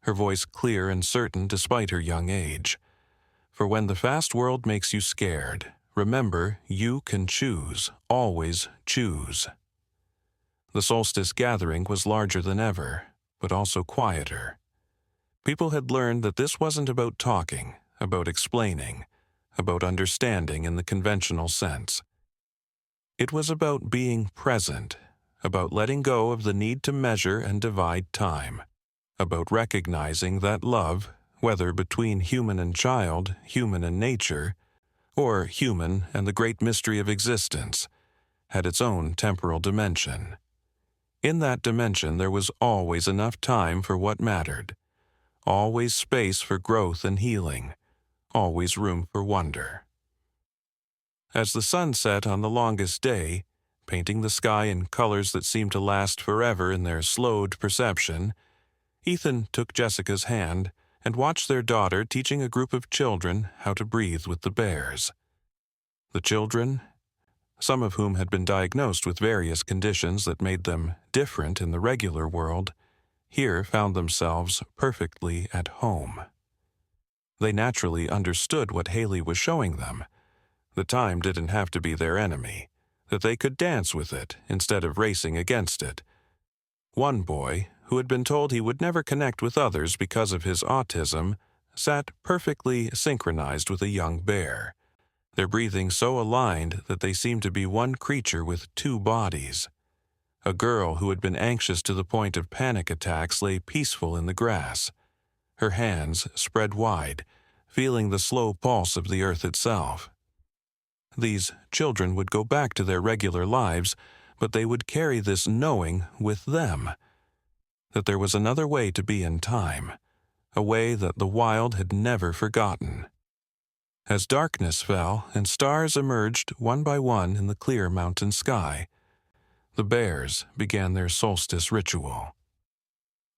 her voice clear and certain despite her young age, "for when the fast world makes you scared, remember you can choose, always choose." The solstice gathering was larger than ever, but also quieter. People had learned that this wasn't about talking, about explaining, about understanding in the conventional sense. It was about being present, about letting go of the need to measure and divide time, about recognizing that love, whether between human and child, human and nature, or human and the great mystery of existence, had its own temporal dimension. In that dimension there was always enough time for what mattered, always space for growth and healing, always room for wonder. As the sun set on the longest day, painting the sky in colors that seemed to last forever in their slowed perception, Ethan took Jessica's hand and watched their daughter teaching a group of children how to breathe with the bears. The children, some of whom had been diagnosed with various conditions that made them different in the regular world, here found themselves perfectly at home. They naturally understood what Haley was showing them. The time didn't have to be their enemy, that they could dance with it instead of racing against it. One boy, who had been told he would never connect with others because of his autism, sat perfectly synchronized with a young bear, their breathing so aligned that they seemed to be one creature with two bodies. A girl who had been anxious to the point of panic attacks lay peaceful in the grass, her hands spread wide, feeling the slow pulse of the earth itself. These children would go back to their regular lives, but they would carry this knowing with them, that there was another way to be in time, a way that the wild had never forgotten. As darkness fell and stars emerged one by one in the clear mountain sky, the bears began their solstice ritual.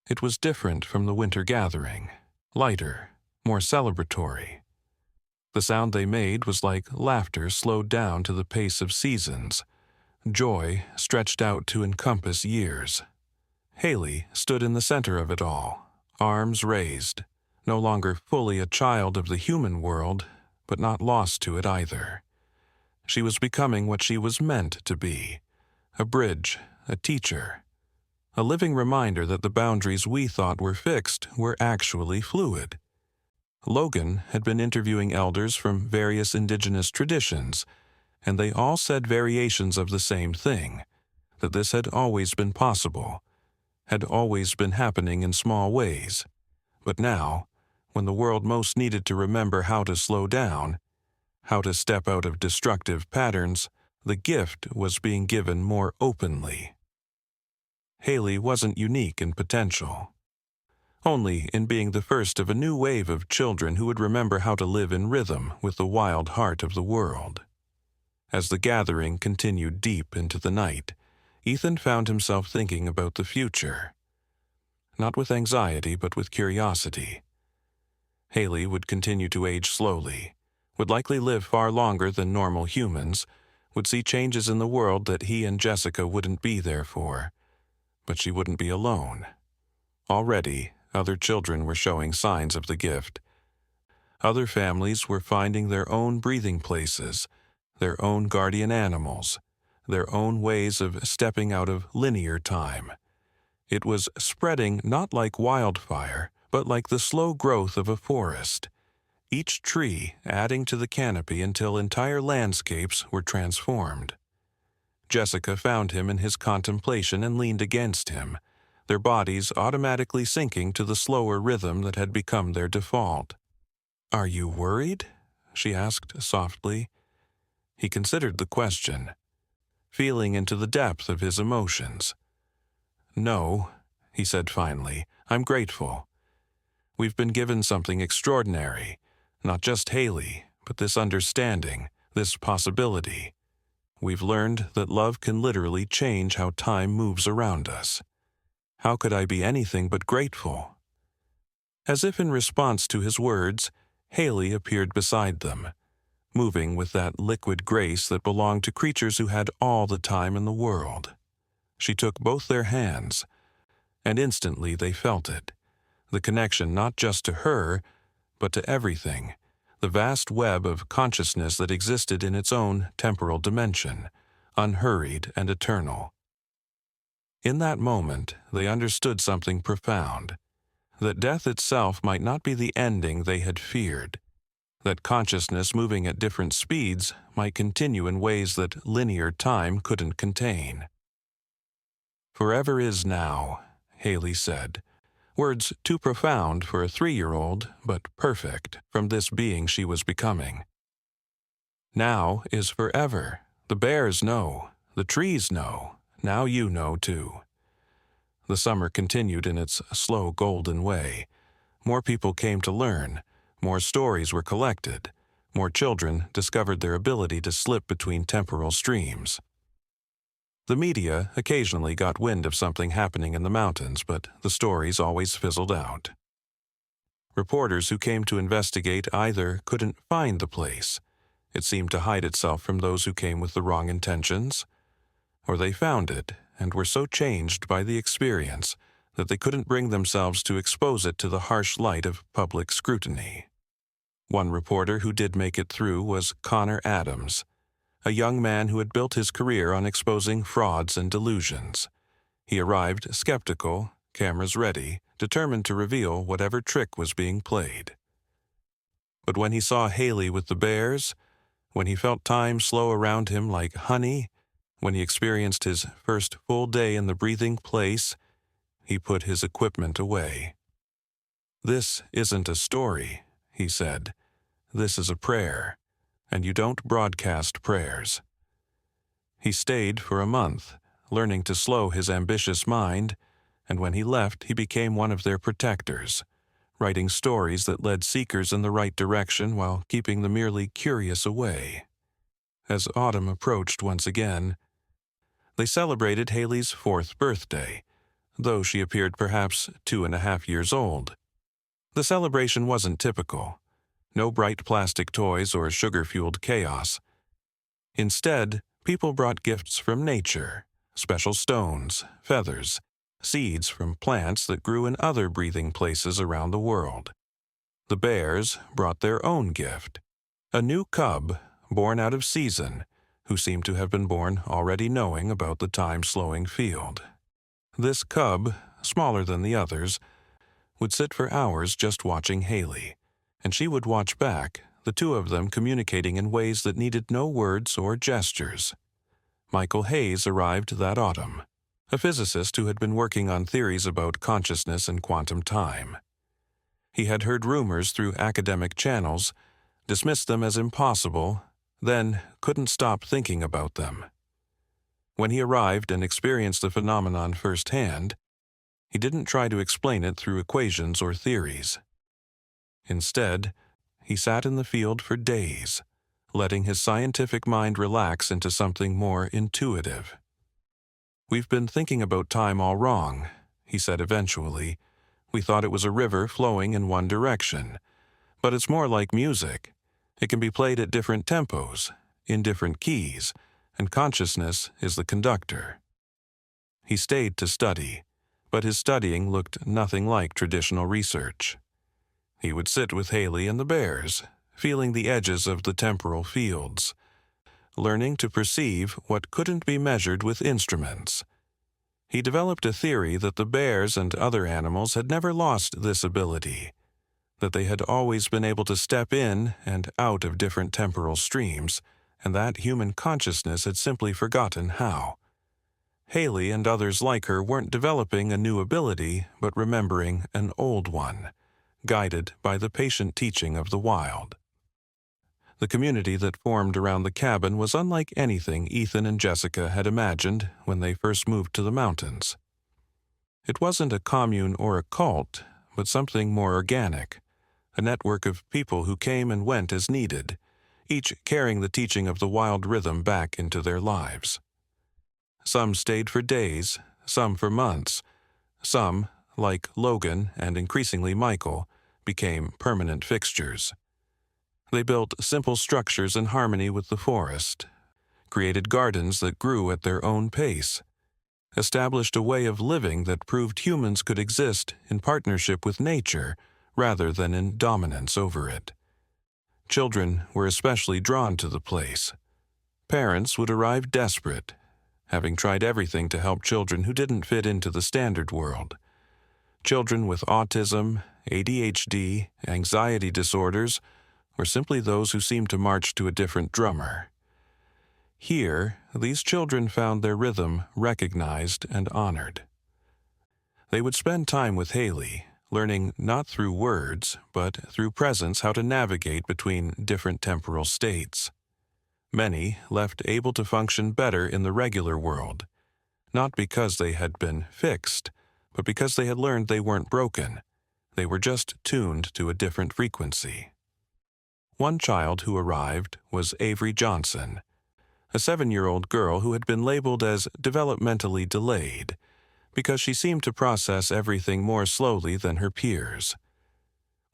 It was different from the winter gathering, lighter, more celebratory. The sound they made was like laughter slowed down to the pace of seasons, joy stretched out to encompass years. Haley stood in the center of it all, arms raised, no longer fully a child of the human world, but not lost to it either. She was becoming what she was meant to be, a bridge, a teacher, a living reminder that the boundaries we thought were fixed were actually fluid. Logan had been interviewing elders from various indigenous traditions, and they all said variations of the same thing, that this had always been possible, had always been happening in small ways. But now, when the world most needed to remember how to slow down, how to step out of destructive patterns, the gift was being given more openly. Haley wasn't unique in potential, only in being the first of a new wave of children who would remember how to live in rhythm with the wild heart of the world. As the gathering continued deep into the night, Ethan found himself thinking about the future. Not with anxiety, but with curiosity. Haley would continue to age slowly, would likely live far longer than normal humans, would see changes in the world that he and Jessica wouldn't be there for. But she wouldn't be alone. Already, other children were showing signs of the gift. Other families were finding their own breathing places, their own guardian animals, their own ways of stepping out of linear time. It was spreading not like wildfire, but like the slow growth of a forest, each tree adding to the canopy until entire landscapes were transformed. Jessica found him in his contemplation and leaned against him, their bodies automatically syncing to the slower rhythm that had become their default. "Are you worried?" she asked softly. He considered the question, feeling into the depth of his emotions. "No," he said finally, "I'm grateful. We've been given something extraordinary, not just Haley, but this understanding, this possibility. We've learned that love can literally change how time moves around us. How could I be anything but grateful?" As if in response to his words, Haley appeared beside them, moving with that liquid grace that belonged to creatures who had all the time in the world. She took both their hands, and instantly they felt it, the connection not just to her, but to everything, the vast web of consciousness that existed in its own temporal dimension, unhurried and eternal. In that moment, they understood something profound, that death itself might not be the ending they had feared, that consciousness moving at different speeds might continue in ways that linear time couldn't contain. "Forever is now," Haley said, words too profound for a 3-year-old, but perfect from this being she was becoming. "Now is forever. The bears know. The trees know. Now you know too." The summer continued in its slow golden way. More people came to learn. More stories were collected. More children discovered their ability to slip between temporal streams. The media occasionally got wind of something happening in the mountains, but the stories always fizzled out. Reporters who came to investigate either couldn't find the place, it seemed to hide itself from those who came with the wrong intentions, or they found it and were so changed by the experience that they couldn't bring themselves to expose it to the harsh light of public scrutiny. One reporter who did make it through was Connor Adams, a young man who had built his career on exposing frauds and delusions. He arrived skeptical, cameras ready, determined to reveal whatever trick was being played. But when he saw Haley with the bears, when he felt time slow around him like honey, when he experienced his first full day in the breathing place, he put his equipment away. "This isn't a story," he said. "This is a prayer, and you don't broadcast prayers." He stayed for a month, learning to slow his ambitious mind, and when he left, he became one of their protectors, writing stories that led seekers in the right direction while keeping the merely curious away. As autumn approached once again, they celebrated Haley's 4th birthday, though she appeared perhaps 2.5 years old. The celebration wasn't typical. No bright plastic toys or sugar-fueled chaos. Instead, people brought gifts from nature, special stones, feathers, seeds from plants that grew in other breathing places around the world. The bears brought their own gift, a new cub born out of season, who seemed to have been born already knowing about the time-slowing field. This cub, smaller than the others, would sit for hours just watching Haley, and she would watch back, the two of them communicating in ways that needed no words or gestures. Michael Hayes arrived that autumn, a physicist who had been working on theories about consciousness and quantum time. He had heard rumors through academic channels, dismissed them as impossible, then couldn't stop thinking about them. When he arrived and experienced the phenomenon firsthand, he didn't try to explain it through equations or theories. Instead, he sat in the field for days, letting his scientific mind relax into something more intuitive. "We've been thinking about time all wrong," he said eventually. "We thought it was a river flowing in one direction, but it's more like music. It can be played at different tempos, in different keys, and consciousness is the conductor." He stayed to study, but his studying looked nothing like traditional research. He would sit with Haley and the bears, feeling the edges of the temporal fields, learning to perceive what couldn't be measured with instruments. He developed a theory that the bears and other animals had never lost this ability, that they had always been able to step in and out of different temporal streams, and that human consciousness had simply forgotten how. Haley and others like her weren't developing a new ability, but remembering an old one, guided by the patient teaching of the wild. The community that formed around the cabin was unlike anything Ethan and Jessica had imagined when they first moved to the mountains. It wasn't a commune or a cult, but something more organic, a network of people who came and went as needed, each carrying the teaching of the wild rhythm back into their lives. Some stayed for days, some for months. Some, like Logan and increasingly Michael, became permanent fixtures. They built simple structures in harmony with the forest, created gardens that grew at their own pace, established a way of living that proved humans could exist in partnership with nature rather than in dominance over it. Children were especially drawn to the place. Parents would arrive desperate, having tried everything to help children who didn't fit into the standard world. Children with autism, ADHD, anxiety disorders, or simply those who seemed to march to a different drummer. Here, these children found their rhythm recognized and honored. They would spend time with Haley, learning not through words, but through presence how to navigate between different temporal states. Many left able to function better in the regular world, not because they had been fixed, but because they had learned they weren't broken. They were just tuned to a different frequency. One child who arrived was Avery Johnson, a 7-year-old girl who had been labeled as developmentally delayed because she seemed to process everything more slowly than her peers.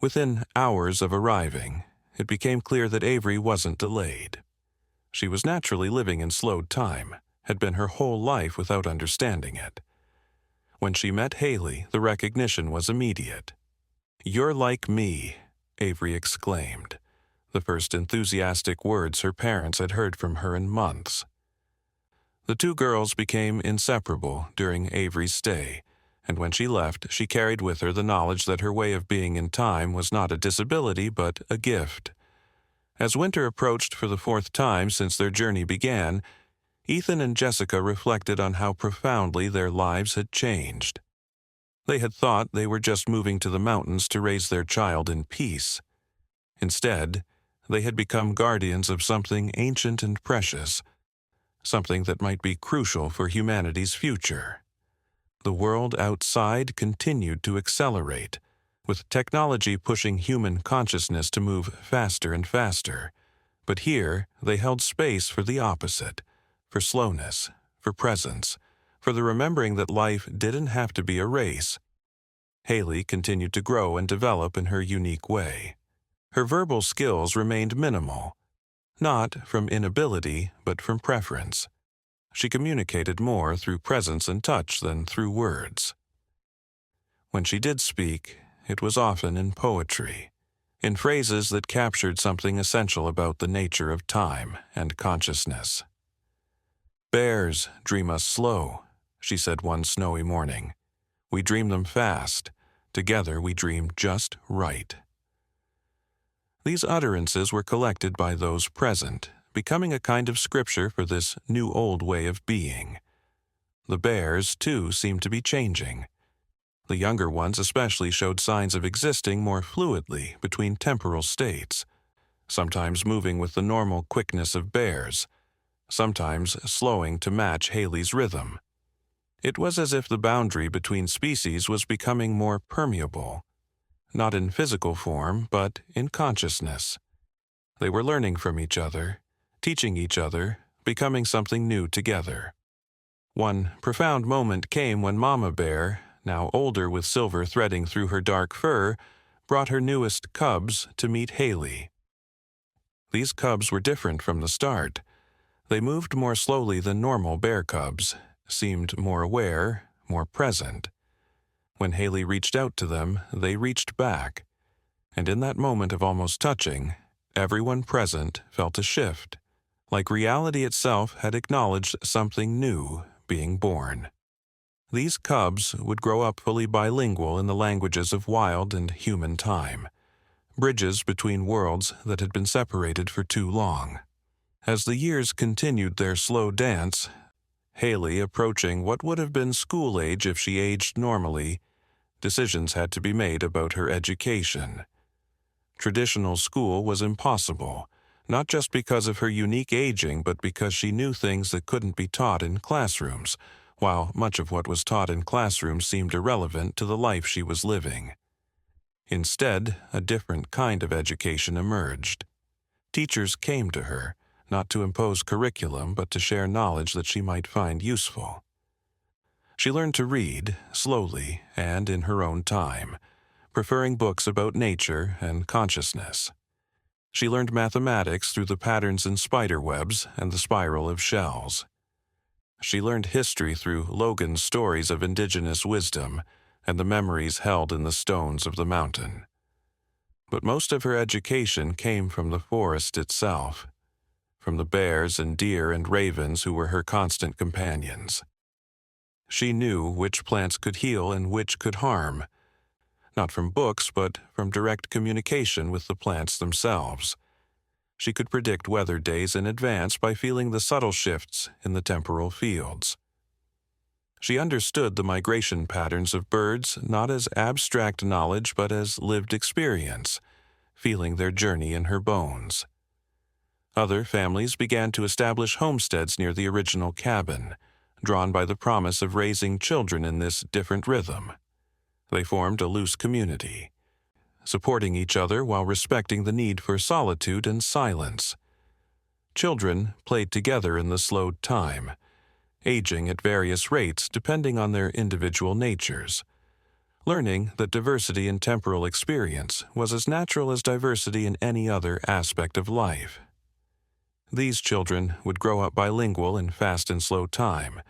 Within hours of arriving, it became clear that Avery wasn't delayed. She was naturally living in slowed time, had been her whole life without understanding it. When she met Haley, the recognition was immediate. "You're like me," Avery exclaimed, the first enthusiastic words her parents had heard from her in months. The two girls became inseparable during Avery's stay, and when she left, she carried with her the knowledge that her way of being in time was not a disability but a gift. As winter approached for the 4th time since their journey began, Ethan and Jessica reflected on how profoundly their lives had changed. They had thought they were just moving to the mountains to raise their child in peace. Instead, they had become guardians of something ancient and precious, something that might be crucial for humanity's future. The world outside continued to accelerate, with technology pushing human consciousness to move faster and faster. But here, they held space for the opposite, for slowness, for presence, for the remembering that life didn't have to be a race. Haley continued to grow and develop in her unique way. Her verbal skills remained minimal, not from inability, but from preference. she communicated more through presence and touch than through words. When she did speak, it was often in poetry, in phrases that captured something essential about the nature of time and consciousness. "Bears dream us slow," she said one snowy morning. "We dream them fast. Together we dream just right." These utterances were collected by those present, becoming a kind of scripture for this new old way of being. The bears, too, seemed to be changing. The younger ones especially showed signs of existing more fluidly between temporal states, sometimes moving with the normal quickness of bears, sometimes slowing to match Haley's rhythm. It was as if the boundary between species was becoming more permeable, not in physical form, but in consciousness. They were learning from each other, teaching each other, becoming something new together. One profound moment came when Mama Bear, now older with silver threading through her dark fur, brought her newest cubs to meet Haley. These cubs were different from the start. They moved more slowly than normal bear cubs, seemed more aware, more present. When Haley reached out to them, they reached back, and in that moment of almost touching, everyone present felt a shift, like reality itself had acknowledged something new being born. These cubs would grow up fully bilingual in the languages of wild and human time, bridges between worlds that had been separated for too long. As the years continued their slow dance, Haley approaching what would have been school age if she aged normally, decisions had to be made about her education. Traditional school was impossible, not just because of her unique aging, but because she knew things that couldn't be taught in classrooms, while much of what was taught in classrooms seemed irrelevant to the life she was living. Instead, a different kind of education emerged. Teachers came to her, not to impose curriculum, but to share knowledge that she might find useful. She learned to read, slowly and in her own time, preferring books about nature and consciousness. She learned mathematics through the patterns in spider webs and the spiral of shells. She learned history through Logan's stories of indigenous wisdom and the memories held in the stones of the mountain. But most of her education came from the forest itself, from the bears and deer and ravens who were her constant companions. She knew which plants could heal and which could harm, not from books, but from direct communication with the plants themselves. She could predict weather days in advance by feeling the subtle shifts in the temporal fields. She understood the migration patterns of birds not as abstract knowledge but as lived experience, feeling their journey in her bones. Other families began to establish homesteads near the original cabin, drawn by the promise of raising children in this different rhythm. They formed a loose community, supporting each other while respecting the need for solitude and silence. Children played together in the slowed time, aging at various rates depending on their individual natures, learning that diversity in temporal experience was as natural as diversity in any other aspect of life. These children would grow up bilingual in fast and slow time,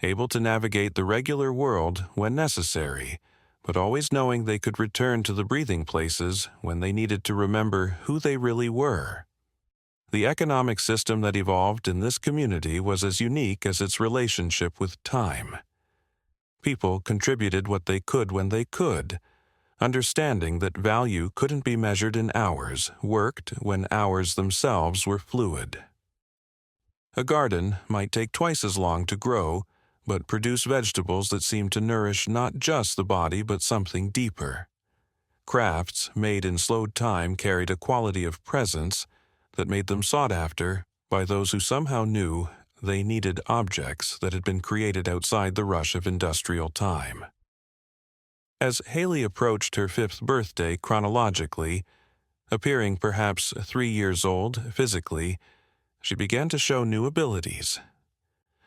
able to navigate the regular world when necessary, but always knowing they could return to the breathing places when they needed to remember who they really were. The economic system that evolved in this community was as unique as its relationship with time. People contributed what they could when they could, understanding that value couldn't be measured in hours, worked when hours themselves were fluid. A garden might take twice as long to grow, but produce vegetables that seemed to nourish not just the body but something deeper. Crafts made in slowed time carried a quality of presence that made them sought after by those who somehow knew they needed objects that had been created outside the rush of industrial time. As Haley approached her 5th birthday chronologically, appearing perhaps 3 years old physically, she began to show new abilities.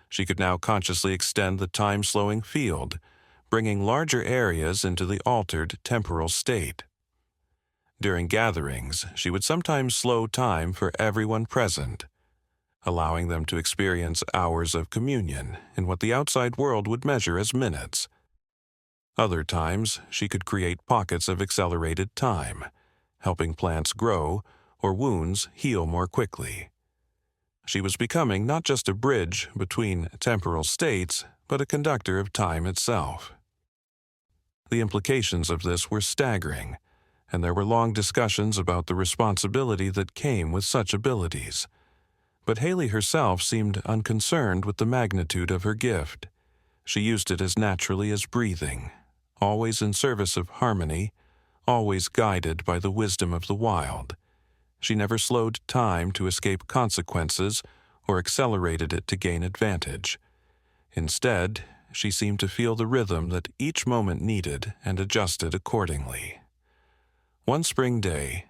She could now consciously extend the time-slowing field, bringing larger areas into the altered temporal state. During gatherings, she would sometimes slow time for everyone present. allowing them to experience hours of communion in what the outside world would measure as minutes. Other times, she could create pockets of accelerated time, helping plants grow or wounds heal more quickly. She was becoming not just a bridge between temporal states, but a conductor of time itself. The implications of this were staggering, and there were long discussions about the responsibility that came with such abilities. But Haley herself seemed unconcerned with the magnitude of her gift. She used it as naturally as breathing, always in service of harmony, always guided by the wisdom of the wild. She never slowed time to escape consequences or accelerated it to gain advantage. Instead, she seemed to feel the rhythm that each moment needed and adjusted accordingly. One spring day,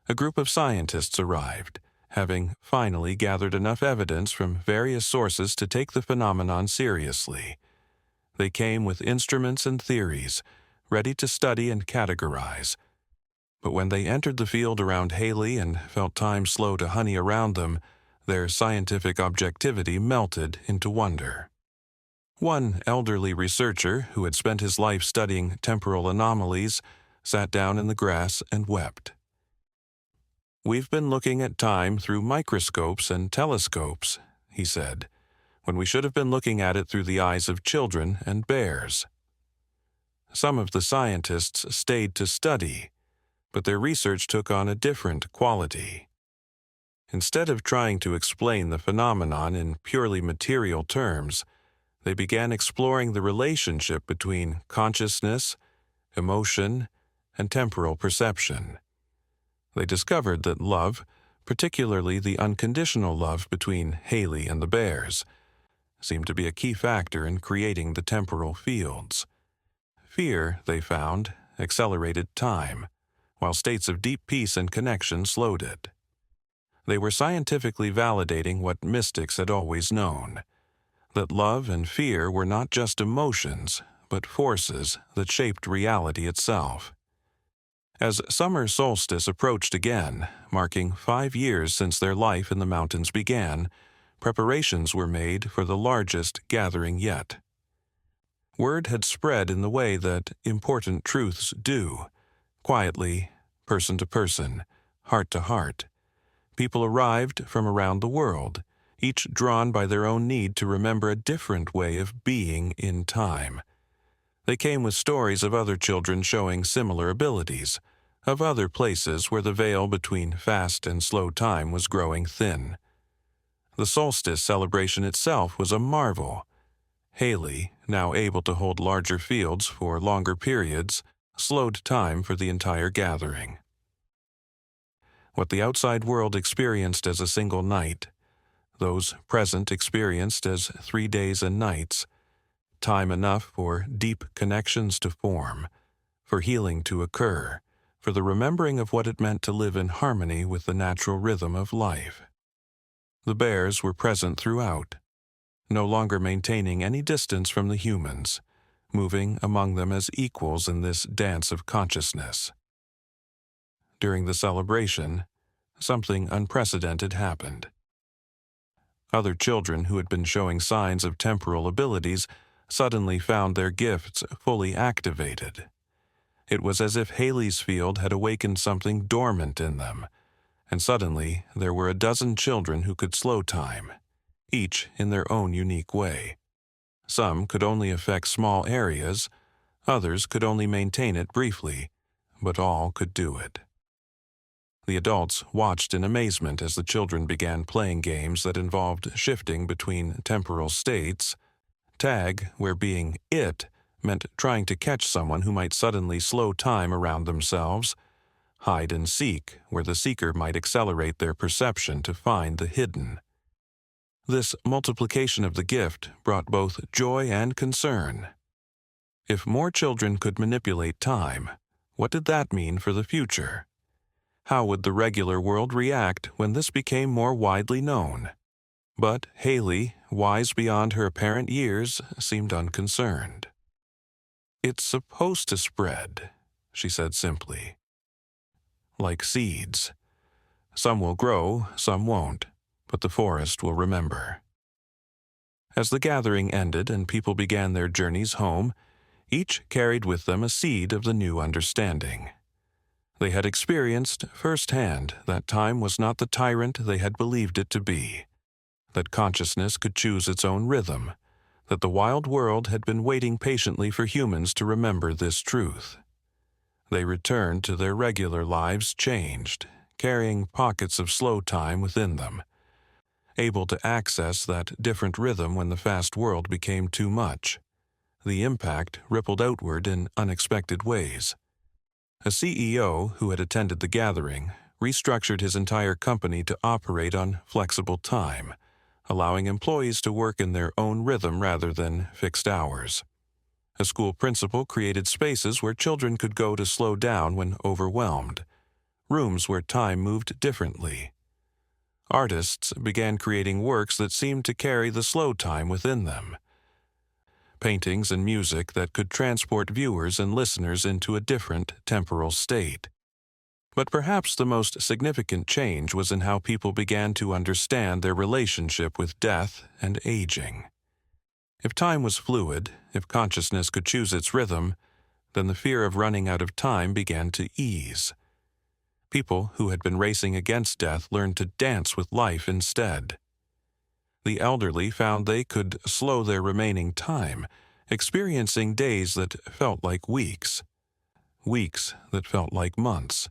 a group of scientists arrived, having finally gathered enough evidence from various sources to take the phenomenon seriously. They came with instruments and theories, ready to study and categorize. But when they entered the field around Haley and felt time slow to honey around them, their scientific objectivity melted into wonder. One elderly researcher, who had spent his life studying temporal anomalies, sat down in the grass and wept. "We've been looking at time through microscopes and telescopes," he said, "when we should have been looking at it through the eyes of children and bears." Some of the scientists stayed to study, but their research took on a different quality. Instead of trying to explain the phenomenon in purely material terms, they began exploring the relationship between consciousness, emotion, and temporal perception. They discovered that love, particularly the unconditional love between Haley and the bears, seemed to be a key factor in creating the temporal fields. Fear, they found, accelerated time, while states of deep peace and connection slowed it. They were scientifically validating what mystics had always known, that love and fear were not just emotions, but forces that shaped reality itself. As summer solstice approached again, marking 5 years since their life in the mountains began, preparations were made for the largest gathering yet. Word had spread in the way that important truths do, quietly, person to person, heart to heart. People arrived from around the world, each drawn by their own need to remember a different way of being in time. They came with stories of other children showing similar abilities, of other places where the veil between fast and slow time was growing thin. The solstice celebration itself was a marvel. Haley, now able to hold larger fields for longer periods, slowed time for the entire gathering. What the outside world experienced as a single night, those present experienced as 3 days and nights, time enough for deep connections to form, for healing to occur, for the remembering of what it meant to live in harmony with the natural rhythm of life. The bears were present throughout, no longer maintaining any distance from the humans, moving among them as equals in this dance of consciousness. During the celebration, something unprecedented happened. Other children who had been showing signs of temporal abilities suddenly found their gifts fully activated. It was as if Haley's field had awakened something dormant in them, and suddenly there were a dozen children who could slow time, each in their own unique way. Some could only affect small areas, others could only maintain it briefly, but all could do it. The adults watched in amazement as the children began playing games that involved shifting between temporal states, tag, where being it meant trying to catch someone who might suddenly slow time around themselves, hide and seek, where the seeker might accelerate their perception to find the hidden. This multiplication of the gift brought both joy and concern. If more children could manipulate time, what did that mean for the future? How would the regular world react when this became more widely known? But Haley, wise beyond her apparent years, seemed unconcerned. "It's supposed to spread," she said simply. "Like seeds. Some will grow, some won't, but the forest will remember. As the gathering ended and people began their journeys home, each carried with them a seed of the new understanding. They had experienced firsthand that time was not the tyrant they had believed it to be, that consciousness could choose its own rhythm, that the wild world had been waiting patiently for humans to remember this truth. They returned to their regular lives changed, carrying pockets of slow time within them, able to access that different rhythm when the fast world became too much. The impact rippled outward in unexpected ways. A CEO who had attended the gathering restructured his entire company to operate on flexible time, allowing employees to work in their own rhythm rather than fixed hours. A school principal created spaces where children could go to slow down when overwhelmed, rooms where time moved differently. Artists began creating works that seemed to carry the slow time within them, paintings and music that could transport viewers and listeners into a different temporal state. But perhaps the most significant change was in how people began to understand their relationship with death and aging. If time was fluid, if consciousness could choose its rhythm, then the fear of running out of time began to ease. People who had been racing against death learned to dance with life instead. The elderly found they could slow their remaining time, experiencing days that felt like weeks, weeks that felt like months.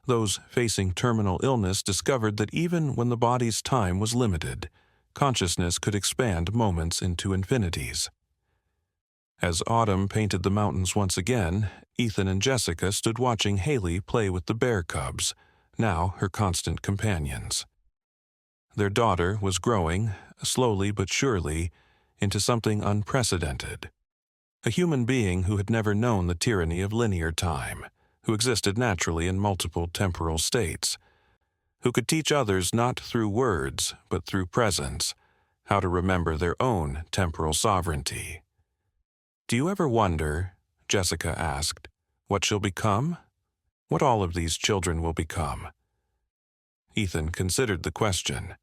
Those facing terminal illness discovered that even when the body's time was limited, consciousness could expand moments into infinities. As autumn painted the mountains once again, Ethan and Jessica stood watching Haley play with the bear cubs, now her constant companions. Their daughter was growing, slowly but surely, into something unprecedented. A human being who had never known the tyranny of linear time, who existed naturally in multiple temporal states, who could teach others not through words, but through presence, how to remember their own temporal sovereignty. "Do you ever wonder," Jessica asked, "what she'll become? What all of these children will become?" Ethan considered the question,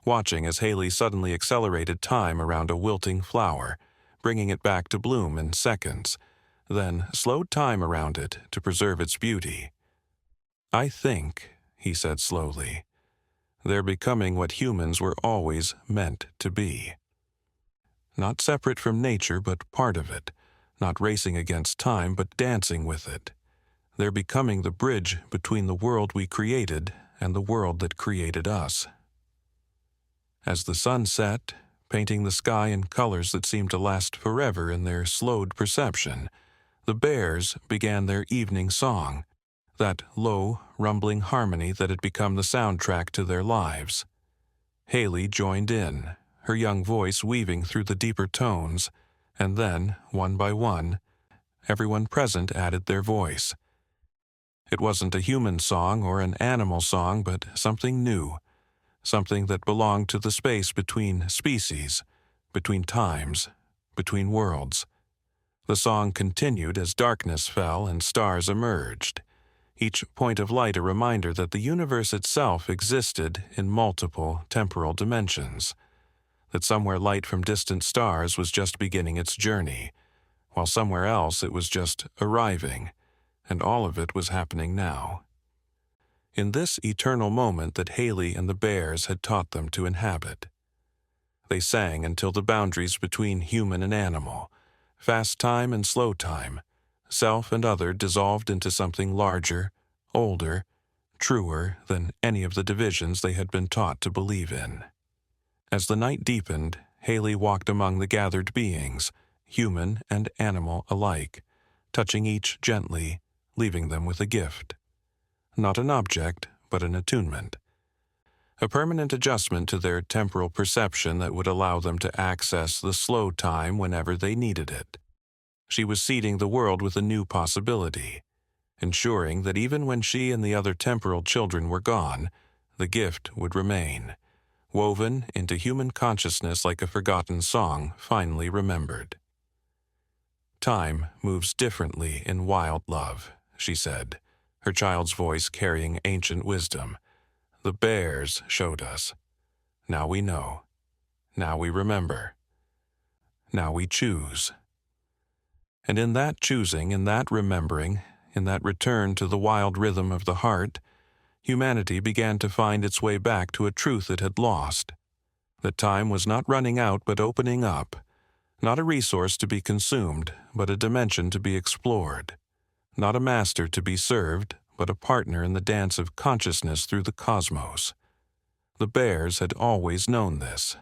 watching as Haley suddenly accelerated time around a wilting flower, bringing it back to bloom in seconds, then slowed time around it to preserve its beauty. "I think," he said slowly, "they're becoming what humans were always meant to be. Not separate from nature, but part of it, not racing against time, but dancing with it. They're becoming the bridge between the world we created and the world that created us." As the sun set, painting the sky in colors that seemed to last forever in their slowed perception, the bears began their evening song, that low, rumbling harmony that had become the soundtrack to their lives. Haley joined in, her young voice weaving through the deeper tones, and then, one by one, everyone present added their voice. It wasn't a human song or an animal song, but something new, something that belonged to the space between species, between times, between worlds. The song continued as darkness fell and stars emerged, each point of light a reminder that the universe itself existed in multiple temporal dimensions, that somewhere light from distant stars was just beginning its journey, while somewhere else it was just arriving, and all of it was happening now. In this eternal moment that Haley and the bears had taught them to inhabit. They sang until the boundaries between human and animal, fast time and slow time, self and other dissolved into something larger, older, truer than any of the divisions they had been taught to believe in. As the night deepened, Haley walked among the gathered beings, human and animal alike, touching each gently, leaving them with a gift. Not an object, but an attunement. A permanent adjustment to their temporal perception that would allow them to access the slow time whenever they needed it. She was seeding the world with a new possibility, ensuring that even when she and the other temporal children were gone, the gift would remain, woven into human consciousness like a forgotten song finally remembered. "Time moves differently in wild love," she said, her child's voice carrying ancient wisdom. "The bears showed us." Now we know. Now we remember. Now we choose. And in that choosing, in that remembering, in that return to the wild rhythm of the heart, humanity began to find its way back to a truth it had lost. That time was not running out but opening up, not a resource to be consumed, but a dimension to be explored, not a master to be served, but a partner in the dance of consciousness through the cosmos. The bears had always known this.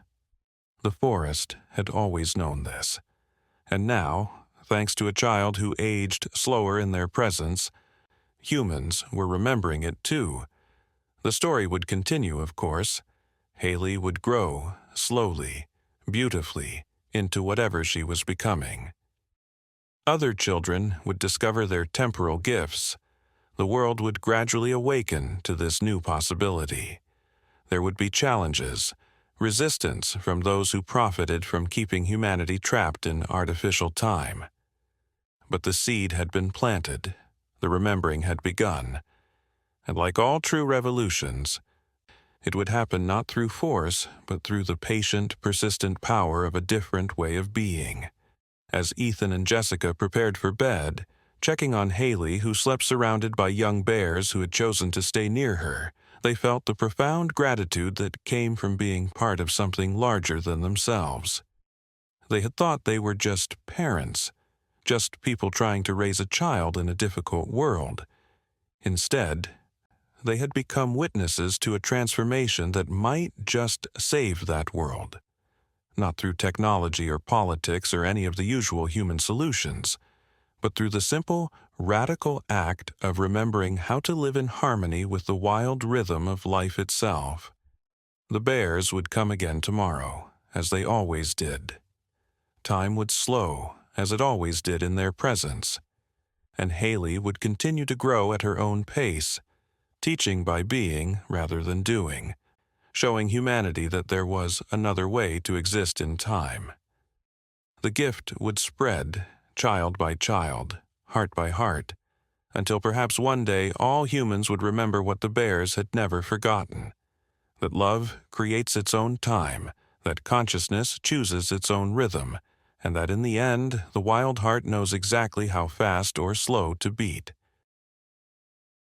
The forest had always known this. And now, thanks to a child who aged slower in their presence, humans were remembering it too. The story would continue, of course. Haley would grow, slowly, beautifully, into whatever she was becoming. Other children would discover their temporal gifts. The world would gradually awaken to this new possibility. There would be challenges, resistance from those who profited from keeping humanity trapped in artificial time. But the seed had been planted, the remembering had begun, and like all true revolutions, it would happen not through force, but through the patient, persistent power of a different way of being. As Ethan and Jessica prepared for bed, checking on Haley, who slept surrounded by young bears who had chosen to stay near her, they felt the profound gratitude that came from being part of something larger than themselves. They had thought they were just parents, just people trying to raise a child in a difficult world. Instead, they had become witnesses to a transformation that might just save that world. Not through technology or politics or any of the usual human solutions, but through the simple, radical act of remembering how to live in harmony with the wild rhythm of life itself. The bears would come again tomorrow, as they always did. Time would slow, as it always did in their presence, and Haley would continue to grow at her own pace, teaching by being rather than doing, showing humanity that there was another way to exist in time. The gift would spread, child by child, heart by heart, until perhaps one day all humans would remember what the bears had never forgotten, that love creates its own time, that consciousness chooses its own rhythm, and that in the end the wild heart knows exactly how fast or slow to beat.